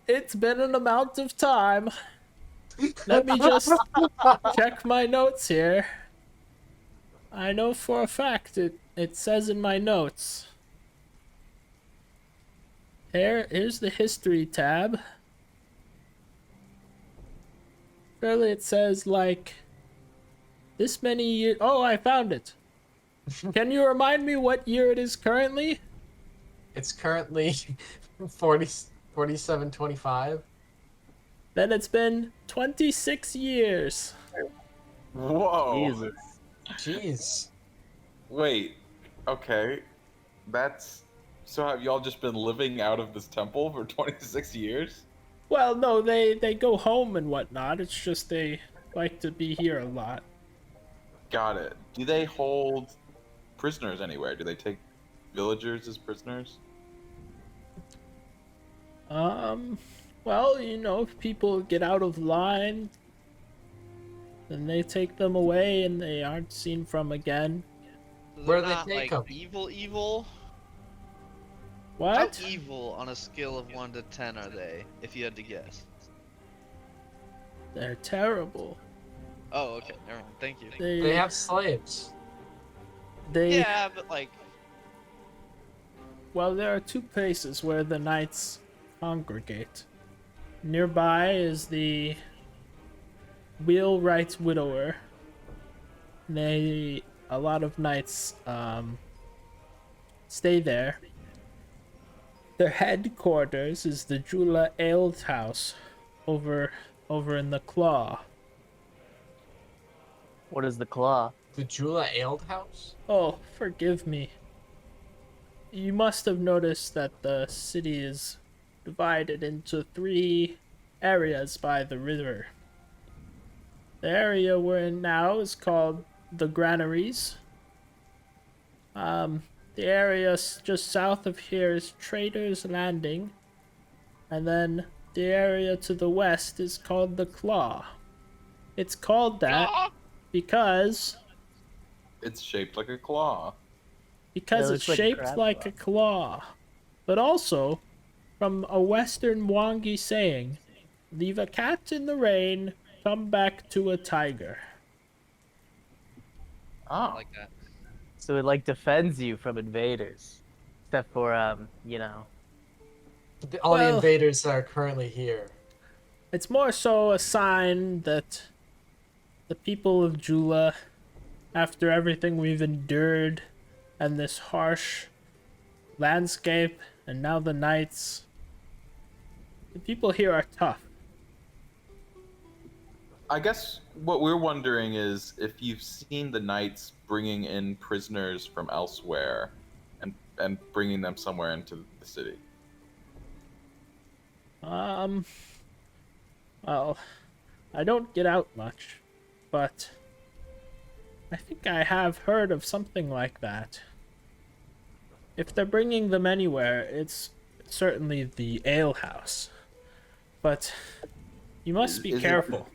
it's been an amount of time. Let me just check my notes here. I know for a fact it says in my notes. Here's the history tab. Surely it says like this many years. Oh, I found it. Can you remind me what year it is currently? It's currently 4725. Then it's been 26 years. Whoa. Jesus. Jeez. Wait. Okay. So have y'all just been living out of this temple for 26 years? Well, no, they go home and whatnot. It's just they like to be here a lot. Got it. Do they hold prisoners anywhere? Do they take villagers as prisoners? Um, well, you know, if people get out of line, then they take them away and they aren't seen from again. So Where they're do they not, take like 'em? evil? What? How evil on a scale of 1 to 10 are they, if you had to guess? They're terrible. Oh, okay, never mind. Thank you. They have slaves. They Yeah, but like, Well, there are two places where the knights congregate. Nearby is the wheelwright's widower. A lot of knights stay there. Their headquarters is the Jula Ale House over in the Claw. What is the claw? The Jula Ale House? Oh, forgive me. You must have noticed that the city is divided into 3 areas by the river. The area we're in now is called the Granaries. The area just south of here is Trader's Landing. And then the area to the west is called the Claw. It's called that because It's shaped like a claw. it's looks like a shaped crab like claw. a claw. But also, from a Western Wangi saying, leave a cat in the rain, come back to a tiger. I Oh, like that. So it like defends you from invaders, except for All the Well- invaders that are currently here. It's more so a sign that the people of Jula, after everything we've endured and this harsh landscape, and now the knights, the people here are tough. I guess what we're wondering is if you've seen the knights bringing in prisoners from elsewhere and bringing them somewhere into the city. Well, I don't get out much, but I think I have heard of something like that. If they're bringing them anywhere, it's certainly the ale house. But you must be Is it careful.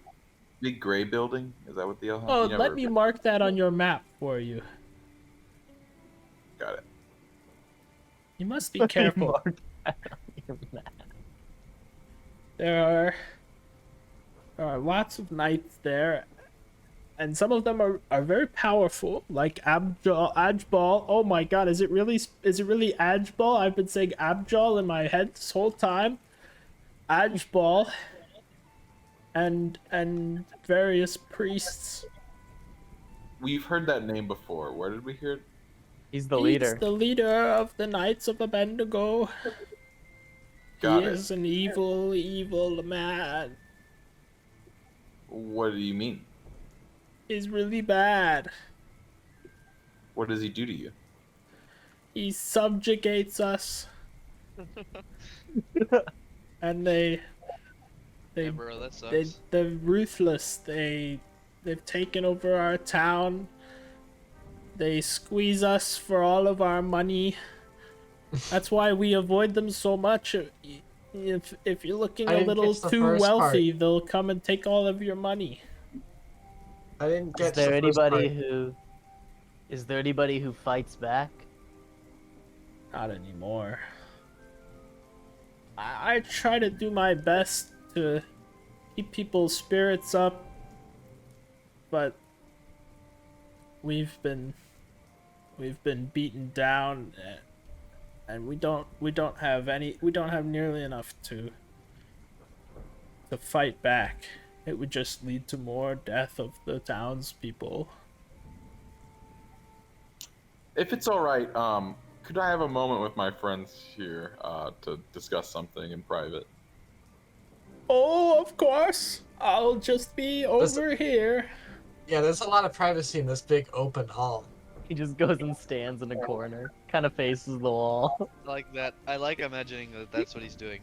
Big gray building? Is that what the L? Oh, You never let me mark that on your map for you. got it. You must be careful. There are lots of knights there, and some of them are very powerful, like Ajbal. Oh my god, is it really Ajbal? I've been saying Abjal in my head this whole time. Ajbal and various priests. We've heard that name before. Where did we hear it? He's the He's leader. the leader of the Knights of Abednego. Got He it. is an evil, evil man. What do you mean? He's really bad. What does he do to you? He subjugates us. And Yeah, bro, that they're sucks. ruthless. They've taken over our town. They squeeze us for all of our money. That's why we avoid them so much. If you're looking I a didn't little catch the too first wealthy, they'll come and take all of your money. I didn't Is get there the first anybody part. who fights back? Not anymore. I try to do my best to keep people's spirits up, but we've been beaten down, and we don't have nearly enough to fight back. It would just lead to more death of the townspeople. If it's all right, could I have a moment with my friends here to discuss something in private? Oh, of course. I'll just be over here. Yeah, there's a lot of privacy in this big open hall. He just goes and stands in a corner, kind of faces the wall. Like that. I like imagining that that's what he's doing.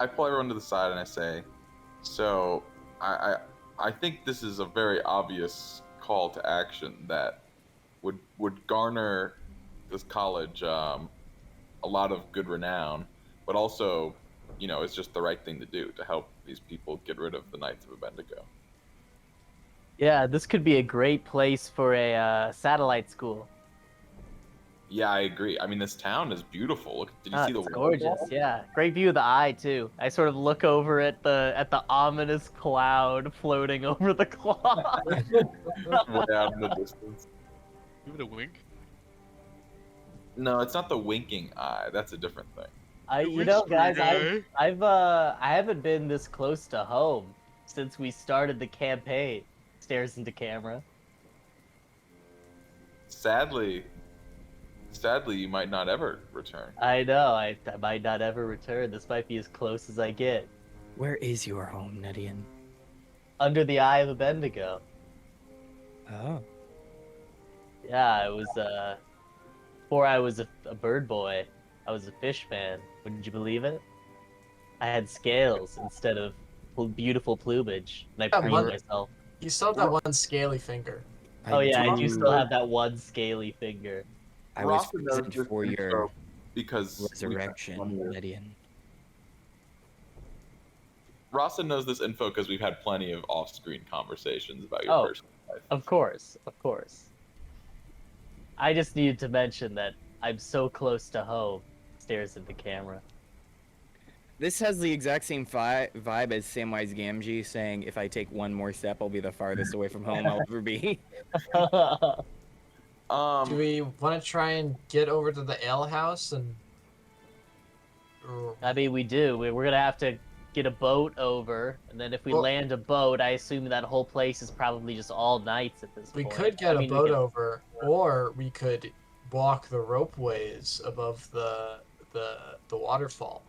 I pull everyone to the side and I say, so I think this is a very obvious call to action that would garner this college a lot of good renown, but also, it's just the right thing to do to help these people get rid of the Knights of Abednego. Yeah, this could be a great place for a satellite school. Yeah, I agree. I mean, this town is beautiful. Look, did you see the It's gorgeous. waterfall? Yeah, great view of the eye too. I sort of look over at the ominous cloud floating over the cloud. Way out in the distance. Give it a wink. No, it's not the winking eye. That's a different thing. Guys, I haven't been this close to home since we started the campaign. Stares into camera. Sadly, you might not ever return. I know. I might not ever return. This might be as close as I get. Where is your home, Nedian? Under the eye of Abednego. Oh. Yeah, I was before I was a bird boy, I was a fish man. Wouldn't you believe it? I had scales instead of beautiful plumage, and I Yeah, preened what? myself. You still have that one scaly finger. Oh yeah, I do still have that one scaly finger. I was Rasa knows present this for your info because resurrection, Nedian. Rasa knows this info because we've had plenty of off-screen conversations about your Oh. personal life. Of course. I just needed to mention that I'm so close to home. Stares at the camera. This has the exact same vibe as Samwise Gamgee saying, if I take one more step, I'll be the farthest away from home I'll ever be. Do we want to try and get over to the ale house and? I mean, we do. We're gonna have to get a boat over, and then if we Well- land a boat, I assume that whole place is probably just all knights at this We point. could get I mean, a boat we could- over, or we could walk the ropeways above the waterfall,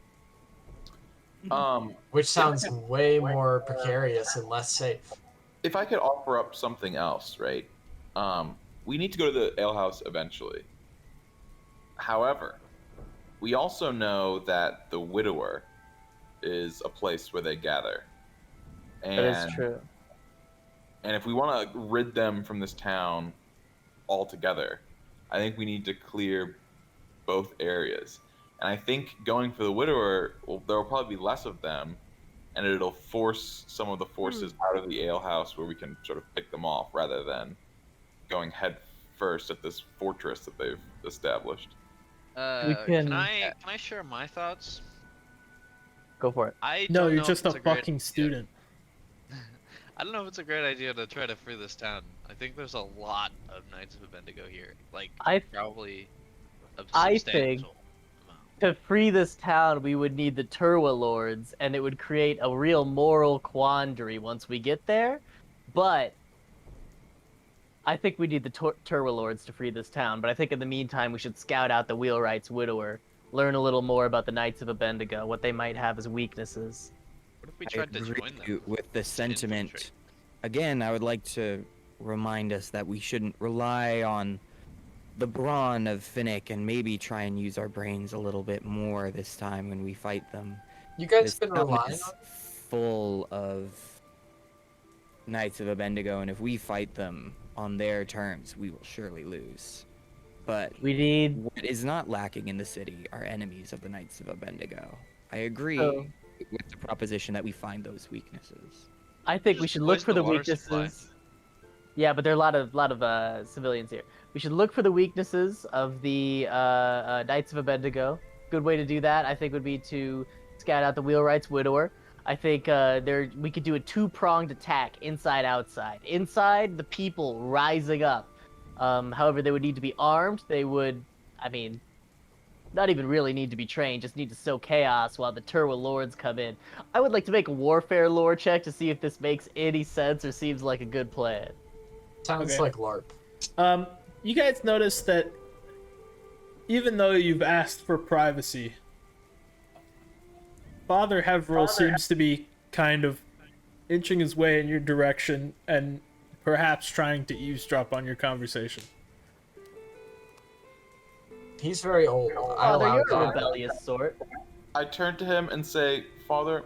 which sounds way more precarious and less safe. If I could offer up something else, right? We need to go to the alehouse eventually. However, we also know that the Widower is a place where they gather. And, That is true. And if we want to rid them from this town altogether, I think we need to clear both areas. And I think going for the Widower, there will probably be less of them, and it'll force some of the forces out of the alehouse where we can sort of pick them off rather than going head first at this fortress that they've established. can- Can I share my thoughts? Go for it. I No, don't you're know just if a it's great fucking idea. student. I don't know if it's a great idea to try to free this town. I think there's a lot of Knights of Abednego here. Like, I probably a I substantial amount. To free this town, we would need the Turwa Lords, and it would create a real moral quandary once we get there. But I think we need the Turwa Lords to free this town. But I think in the meantime, we should scout out the Wheelwright's Widower, learn a little more about the Knights of Abednego, what they might have as weaknesses. What if we I tried to agree join them? with the sentiment. infiltrate? Again, I would like to remind us that we shouldn't rely on the brawn of Finnick and maybe try and use our brains a little bit more this time when we fight them. You guys This been town relying is on? full of Knights of Abednego, and if we fight them on their terms, we will surely lose. But We need. what is not lacking in the city are enemies of the Knights of Abednego. I agree Oh. with the proposition that we find those weaknesses. I think we Just should look poison for the the water weaknesses. supply. Yeah, but there are a lot of civilians here. We should look for the weaknesses of the Knights of Abednego. Good way to do that, I think, would be to scout out the Wheelwright's Widower. I think we could do a two-pronged attack, inside outside. Inside, the people rising up. However, they would need to be armed. They would, I mean, not even really need to be trained, just need to sow chaos while the Turwa Lords come in. I would like to make a warfare lore check to see if this makes any sense or seems like a good plan. Sounds Okay. like LARP. You guys notice that even though you've asked for privacy, Father Heveril seems to be kind of inching his way in your direction and perhaps trying to eavesdrop on your conversation. He's very old. I Father, allow you're a that. rebellious sort. I turn to him and say, Father,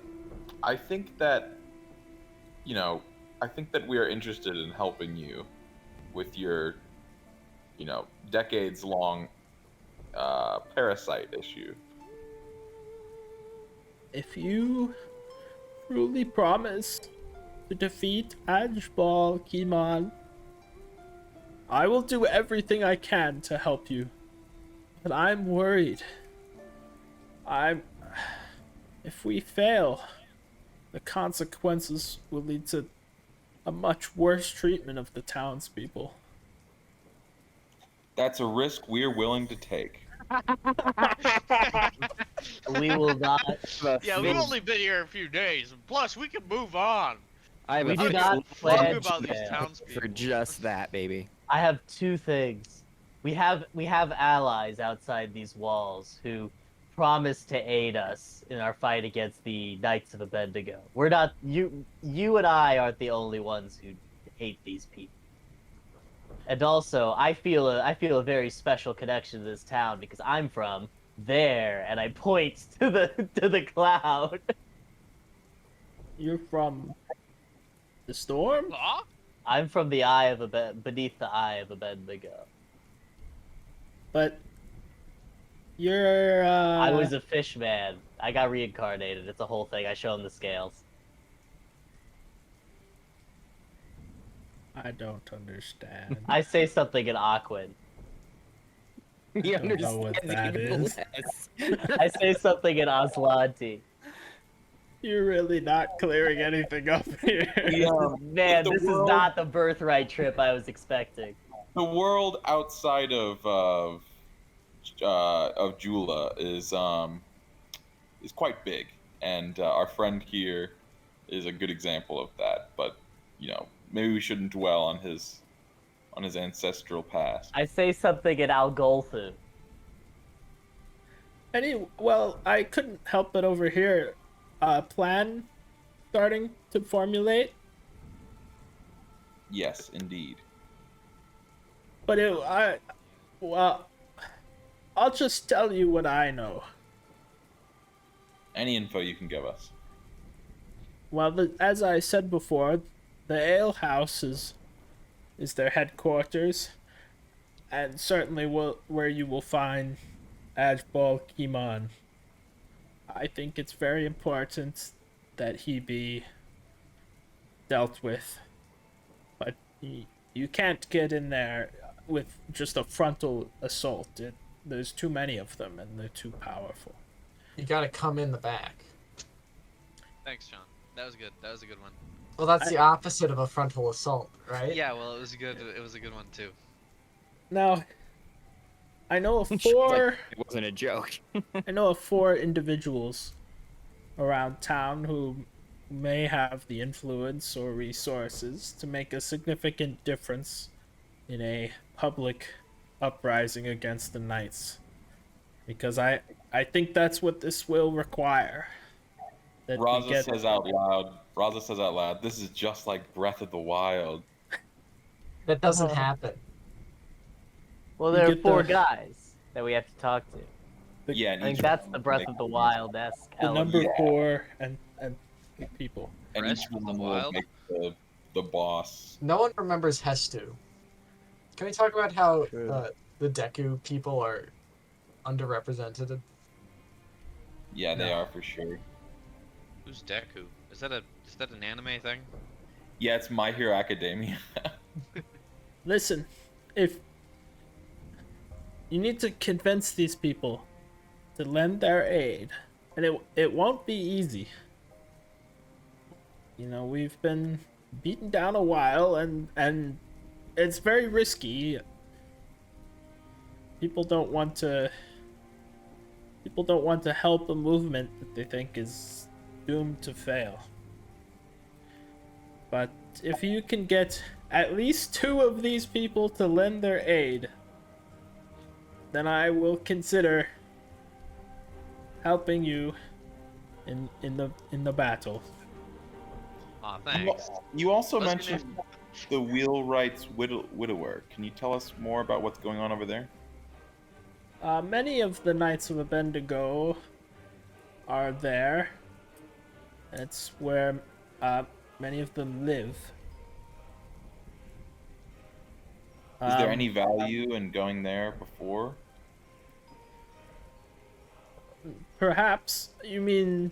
I think that, I think that we are interested in helping you with your, decades-long parasite issue. If you truly promise to defeat Ajbal Kiman, I will do everything I can to help you. But I'm worried. If we fail, the consequences will lead to a much worse treatment of the townspeople. That's a risk we're willing to take. We will not. Yeah, we've only been here a few days, and plus we can move on. I have We a do I not don't give a plan fuck about to these fail. townspeople. for just that, baby. I have two things. We have allies outside these walls who promise to aid us in our fight against the Knights of Abednego. We're not you and I aren't the only ones who hate these people. And also, I feel a very special connection to this town because I'm from there, and I point to the cloud. You're from the storm? Huh? I'm from the beneath the eye of Abednego. But you're I was a fish man. I got reincarnated. It's a whole thing. I show him the scales. I don't understand. I say something in Aquan. He don't know what understands that even is. less. I say something in Aslanti. You're really not clearing anything up here. Man, the this is world- not the birthright trip I was expecting. The world outside of Jula is quite big, and our friend here is a good example of that. But maybe we shouldn't dwell on his ancestral past. I say something in Algolthu. Well, I couldn't help but overhear a plan starting to formulate. Yes, indeed. But I'll just tell you what I know. Any info you can give us. Well, as I said before, the ale house is their headquarters, and certainly where you will find Ajbal Kiman. I think it's very important that he be dealt with, but you can't get in there with just a frontal assault. There's too many of them, and they're too powerful. You gotta come in the back. Thanks, John. That was good. That was a good one. Well, that's the opposite of a frontal assault, right? Yeah, well, it was good. It was a good one too. Now, I know of Like, four. it wasn't a joke. I know of 4 individuals around town who may have the influence or resources to make a significant difference in a public uprising against the knights. Because I think that's what this will require. That we Raza says out loud, this is just like Breath of the Wild. That doesn't happen. Well, You there are get 4 the- guys that we have to talk to. Yeah, I and think each that's one the will Breath make- of the Wild-esque The element. number Yeah. 4 and people. and Breath each of the one will Wild? make the boss. No one remembers Hestu. Can we talk about how True. the Deku people are underrepresented? Yeah, they No. are for sure. Who's Deku? Is that an anime thing? Yeah, it's My Hero Academia. Listen, if you need to convince these people to lend their aid, and it won't be easy. We've been beaten down a while, and it's very risky. People don't want to help a movement that they think is doomed to fail. But if you can get at least 2 of these people to lend their aid, then I will consider helping you in the battle. Aw, thanks. You also I was gonna- mentioned the Wheelwright's widower. Can you tell us more about what's going on over there? Many of the Knights of Abednego are there, It's where many of them live. Is there Um, any value in going there before? Perhaps you mean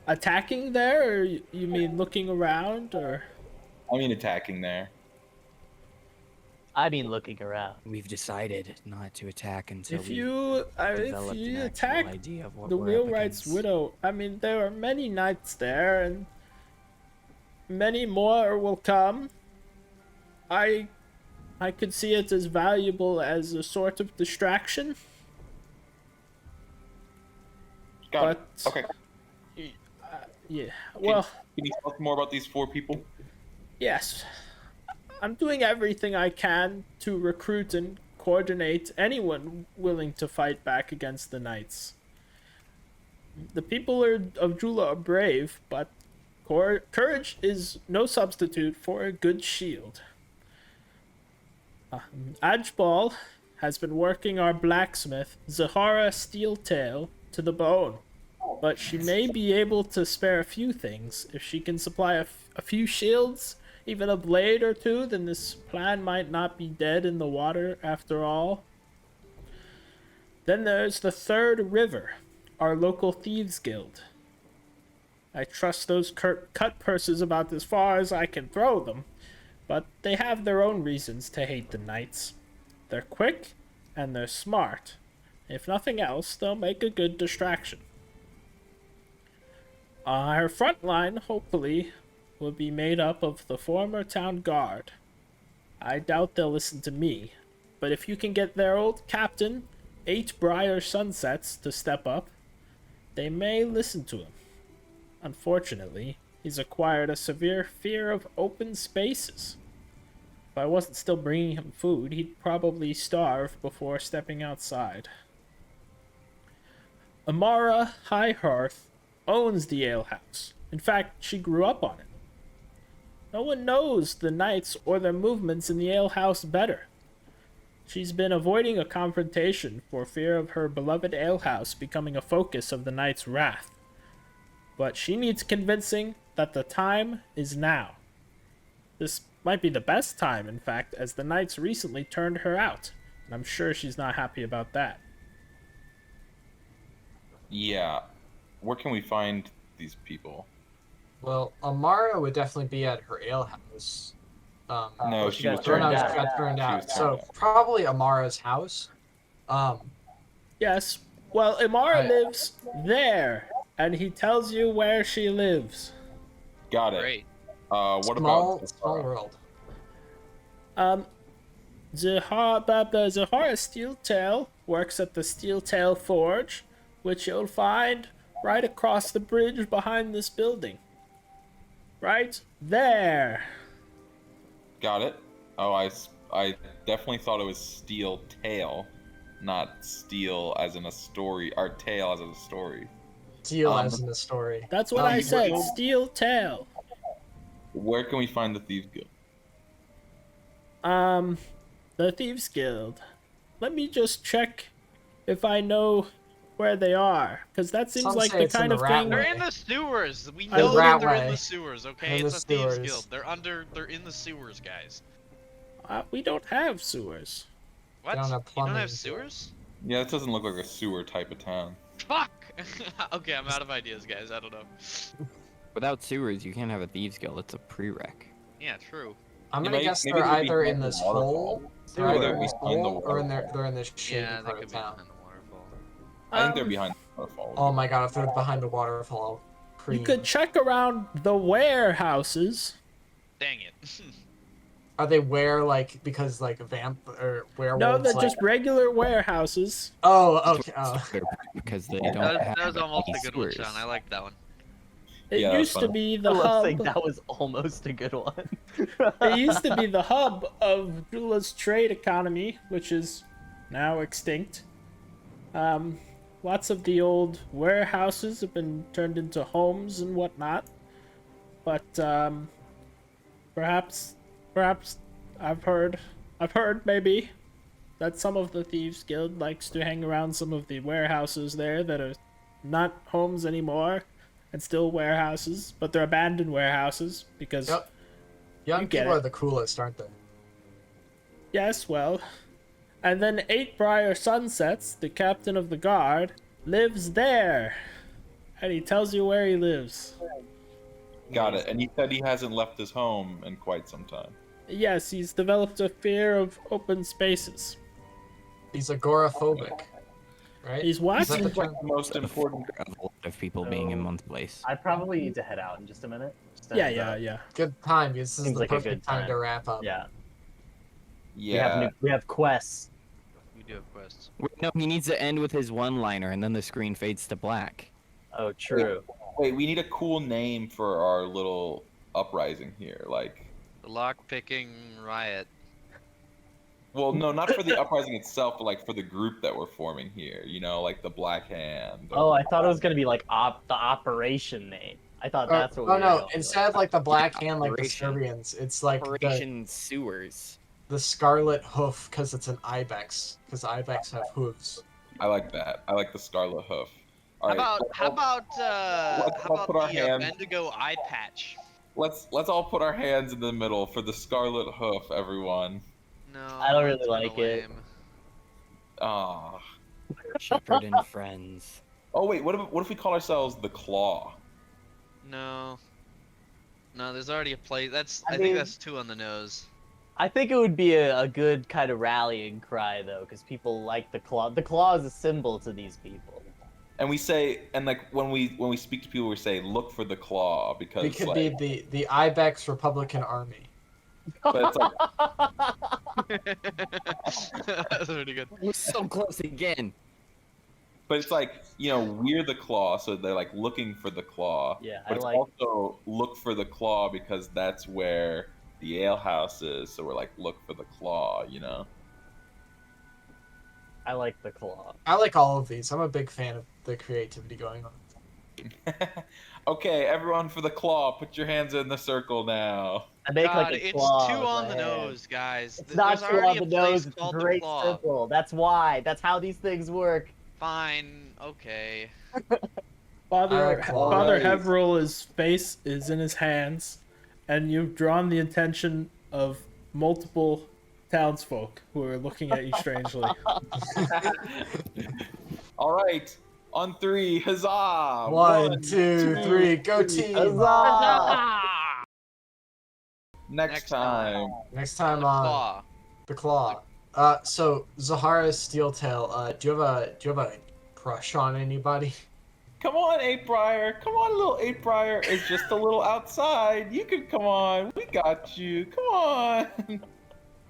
attacking there, or you mean looking around, or I mean, attacking there. I mean, looking around. We've decided not to attack until if we you developed an actual attack idea of what the we're up wheelwright's against. widow, I mean, there are many knights there, and many more will come. I could see it as valuable as a sort of distraction. Got it. But Okay. yeah, well, Can you talk more about these 4 people? yes. I'm doing everything I can to recruit and coordinate anyone willing to fight back against the knights. The people of Jula are brave, but courage is no substitute for a good shield. Ajbal has been working our blacksmith, Zahara Steeltail, to the bone, but she may be able to spare a few things. If she can supply a few shields, even a blade or two, then this plan might not be dead in the water after all. Then there's the Third River, our local thieves guild. I trust those cut purses about as far as I can throw them, but they have their own reasons to hate the knights. They're quick, and they're smart. If nothing else, they'll make a good distraction. Our front line, hopefully, will be made up of the former town guard. I doubt they'll listen to me, but if you can get their old captain, 8 Briar Sunsets, to step up, they may listen to him. Unfortunately, he's acquired a severe fear of open spaces. If I wasn't still bringing him food, he'd probably starve before stepping outside. Amara Highhearth owns the alehouse. In fact, she grew up on it. No one knows the knights or their movements in the alehouse better. She's been avoiding a confrontation for fear of her beloved alehouse becoming a focus of the knights' wrath. But she needs convincing that the time is now. This might be the best time, in fact, as the knights recently turned her out, and I'm sure she's not happy about that. Yeah. Where can we find these people? Well, Amara would definitely be at her alehouse. No, she she got was Or turned no, turned she out. out. got turned She out. was So turned out. probably Amara's house. Yes, well, Amara Right. lives there, and he tells you where she lives. Got it. Great. What small about small world. Zahara Steeltail works at the Steeltail Forge, which you'll find right across the bridge behind this building. Right there. Got it. Oh, I definitely thought it was Steel Tail, not Steel as in a story, or Tail as in a story. Deal Um, as in the story. That's what I you said. will- Steeltail. Where can we find the Thieves Guild? The Thieves Guild. Let me just check if I know where they are, because that seems Some like say the it's in kind the of rat thing. They're way. in the sewers. We The know that rat they're in way. the sewers. Okay, In it's the a thieves sewers. guild. They're in the sewers, guys. We don't have sewers. What? don't have You don't plumbing. have sewers? Yeah, that doesn't look like a sewer type of town. Fuck. Okay, I'm out of ideas, guys. I don't know. Without sewers, you can't have a thieves guild. It's a prereq. Yeah, true. I'm Yeah, gonna maybe- guess maybe they're they're either in behind the this waterfall. hole, They're they're either either in this behind the hole, or waterfall. they're in this shady Yeah, they part could of be town. behind the waterfall. I think they're Um, behind the waterfall. Oh my god, if they're behind the waterfall, You cream. could check around the warehouses. Dang it. Are they because like vamp or werewolves? No, they're like... just regular warehouses. Oh, okay. Oh. Because they don't That have was almost any a good one, sewers. Sean. I like that one. It Yeah, that's used to funny. be I the love saying hub. that was almost a good one. It used to be the hub of Jula's trade economy, which is now extinct. Lots of the old warehouses have been turned into homes and whatnot. But perhaps I've heard maybe that some of the Thieves Guild likes to hang around some of the warehouses there that are not homes anymore. and still warehouses, but they're abandoned warehouses because Yep. Young You get people it. are the coolest, aren't they? yes, well, and then 8 Briar Sunsets, the captain of the guard, lives there, and he tells you where he lives. Got it. And he said he hasn't left his home in quite some time. Yes, he's developed a fear of open spaces. He's agoraphobic, right? He's what? Is that the Seems like term? the most important. Of a lot of people being in So- one place. I probably need to head out in just a minute. Just a Yeah, heads yeah, up. yeah. Good time. This is Seems the like a perfect good time to time. wrap up. Yeah. Yeah. We have quests. You do have quests. Wait, no, he needs to end with his one-liner, and then the screen fades to black. Oh, true. Wait, we need a cool name for our little uprising here. Like, The lockpicking riot. well, no, not for the uprising itself, but like for the group that we're forming here. You know, like the Black Hand. Oh, I thought it was gonna be like the operation name. I thought that's what. Oh we were no! going Instead of like the black hand, like the Operation. Serbians, it's like Operation Sewers. the scarlet hoof because it's an ibex. Because ibex have hooves. I like that. I like the Scarlet Hoof. All right, How about let's put our the hands- Bendigo eye patch? let's all put our hands in the middle for the Scarlet Hoof, everyone. No, I don't really that's kinda like it. lame. Ah. Shepherd and friends. Oh wait, what if we call ourselves the Claw? No. No, there's already a place. I I think mean- that's too on the nose. I think it would be a good kind of rallying cry though, because people like the claw. The claw is a symbol to these people. And we say, and like when we speak to people, we say, "Look for the Claw," because We could like, be the ibex Republican Army. but it's like, That's pretty good. We're so close again. but it's like, you know, we're the Claw, so they're like looking for the Claw. Yeah, But I it's like. also look for the Claw because that's where the ale house is. So we're like, look for the Claw, you know. I like the claw. I like all of these. I'm a big fan of the creativity going on. Okay, everyone for the Claw, put your hands in the circle now. I make God, like a it's claw too with on my the hand. nose, guys. It's not There's too already on the a place nose. It's a called the great Claw. symbol. That's why. That's how these things work. Fine, okay. Father Alright, Father alright. Heverill's face is in his hands, and you've drawn the attention of multiple townsfolk who are looking at you strangely. All right, on 3, huzzah! 1, 2, 3, go team! Huzzah! Next Next time. Next time The on claw. the claw. So Zahara Steeltail, do you have a crush on anybody? Come on, 8-Briar. Come on, little 8-Briar. It's just a little outside. You can come on. We got you. Come on.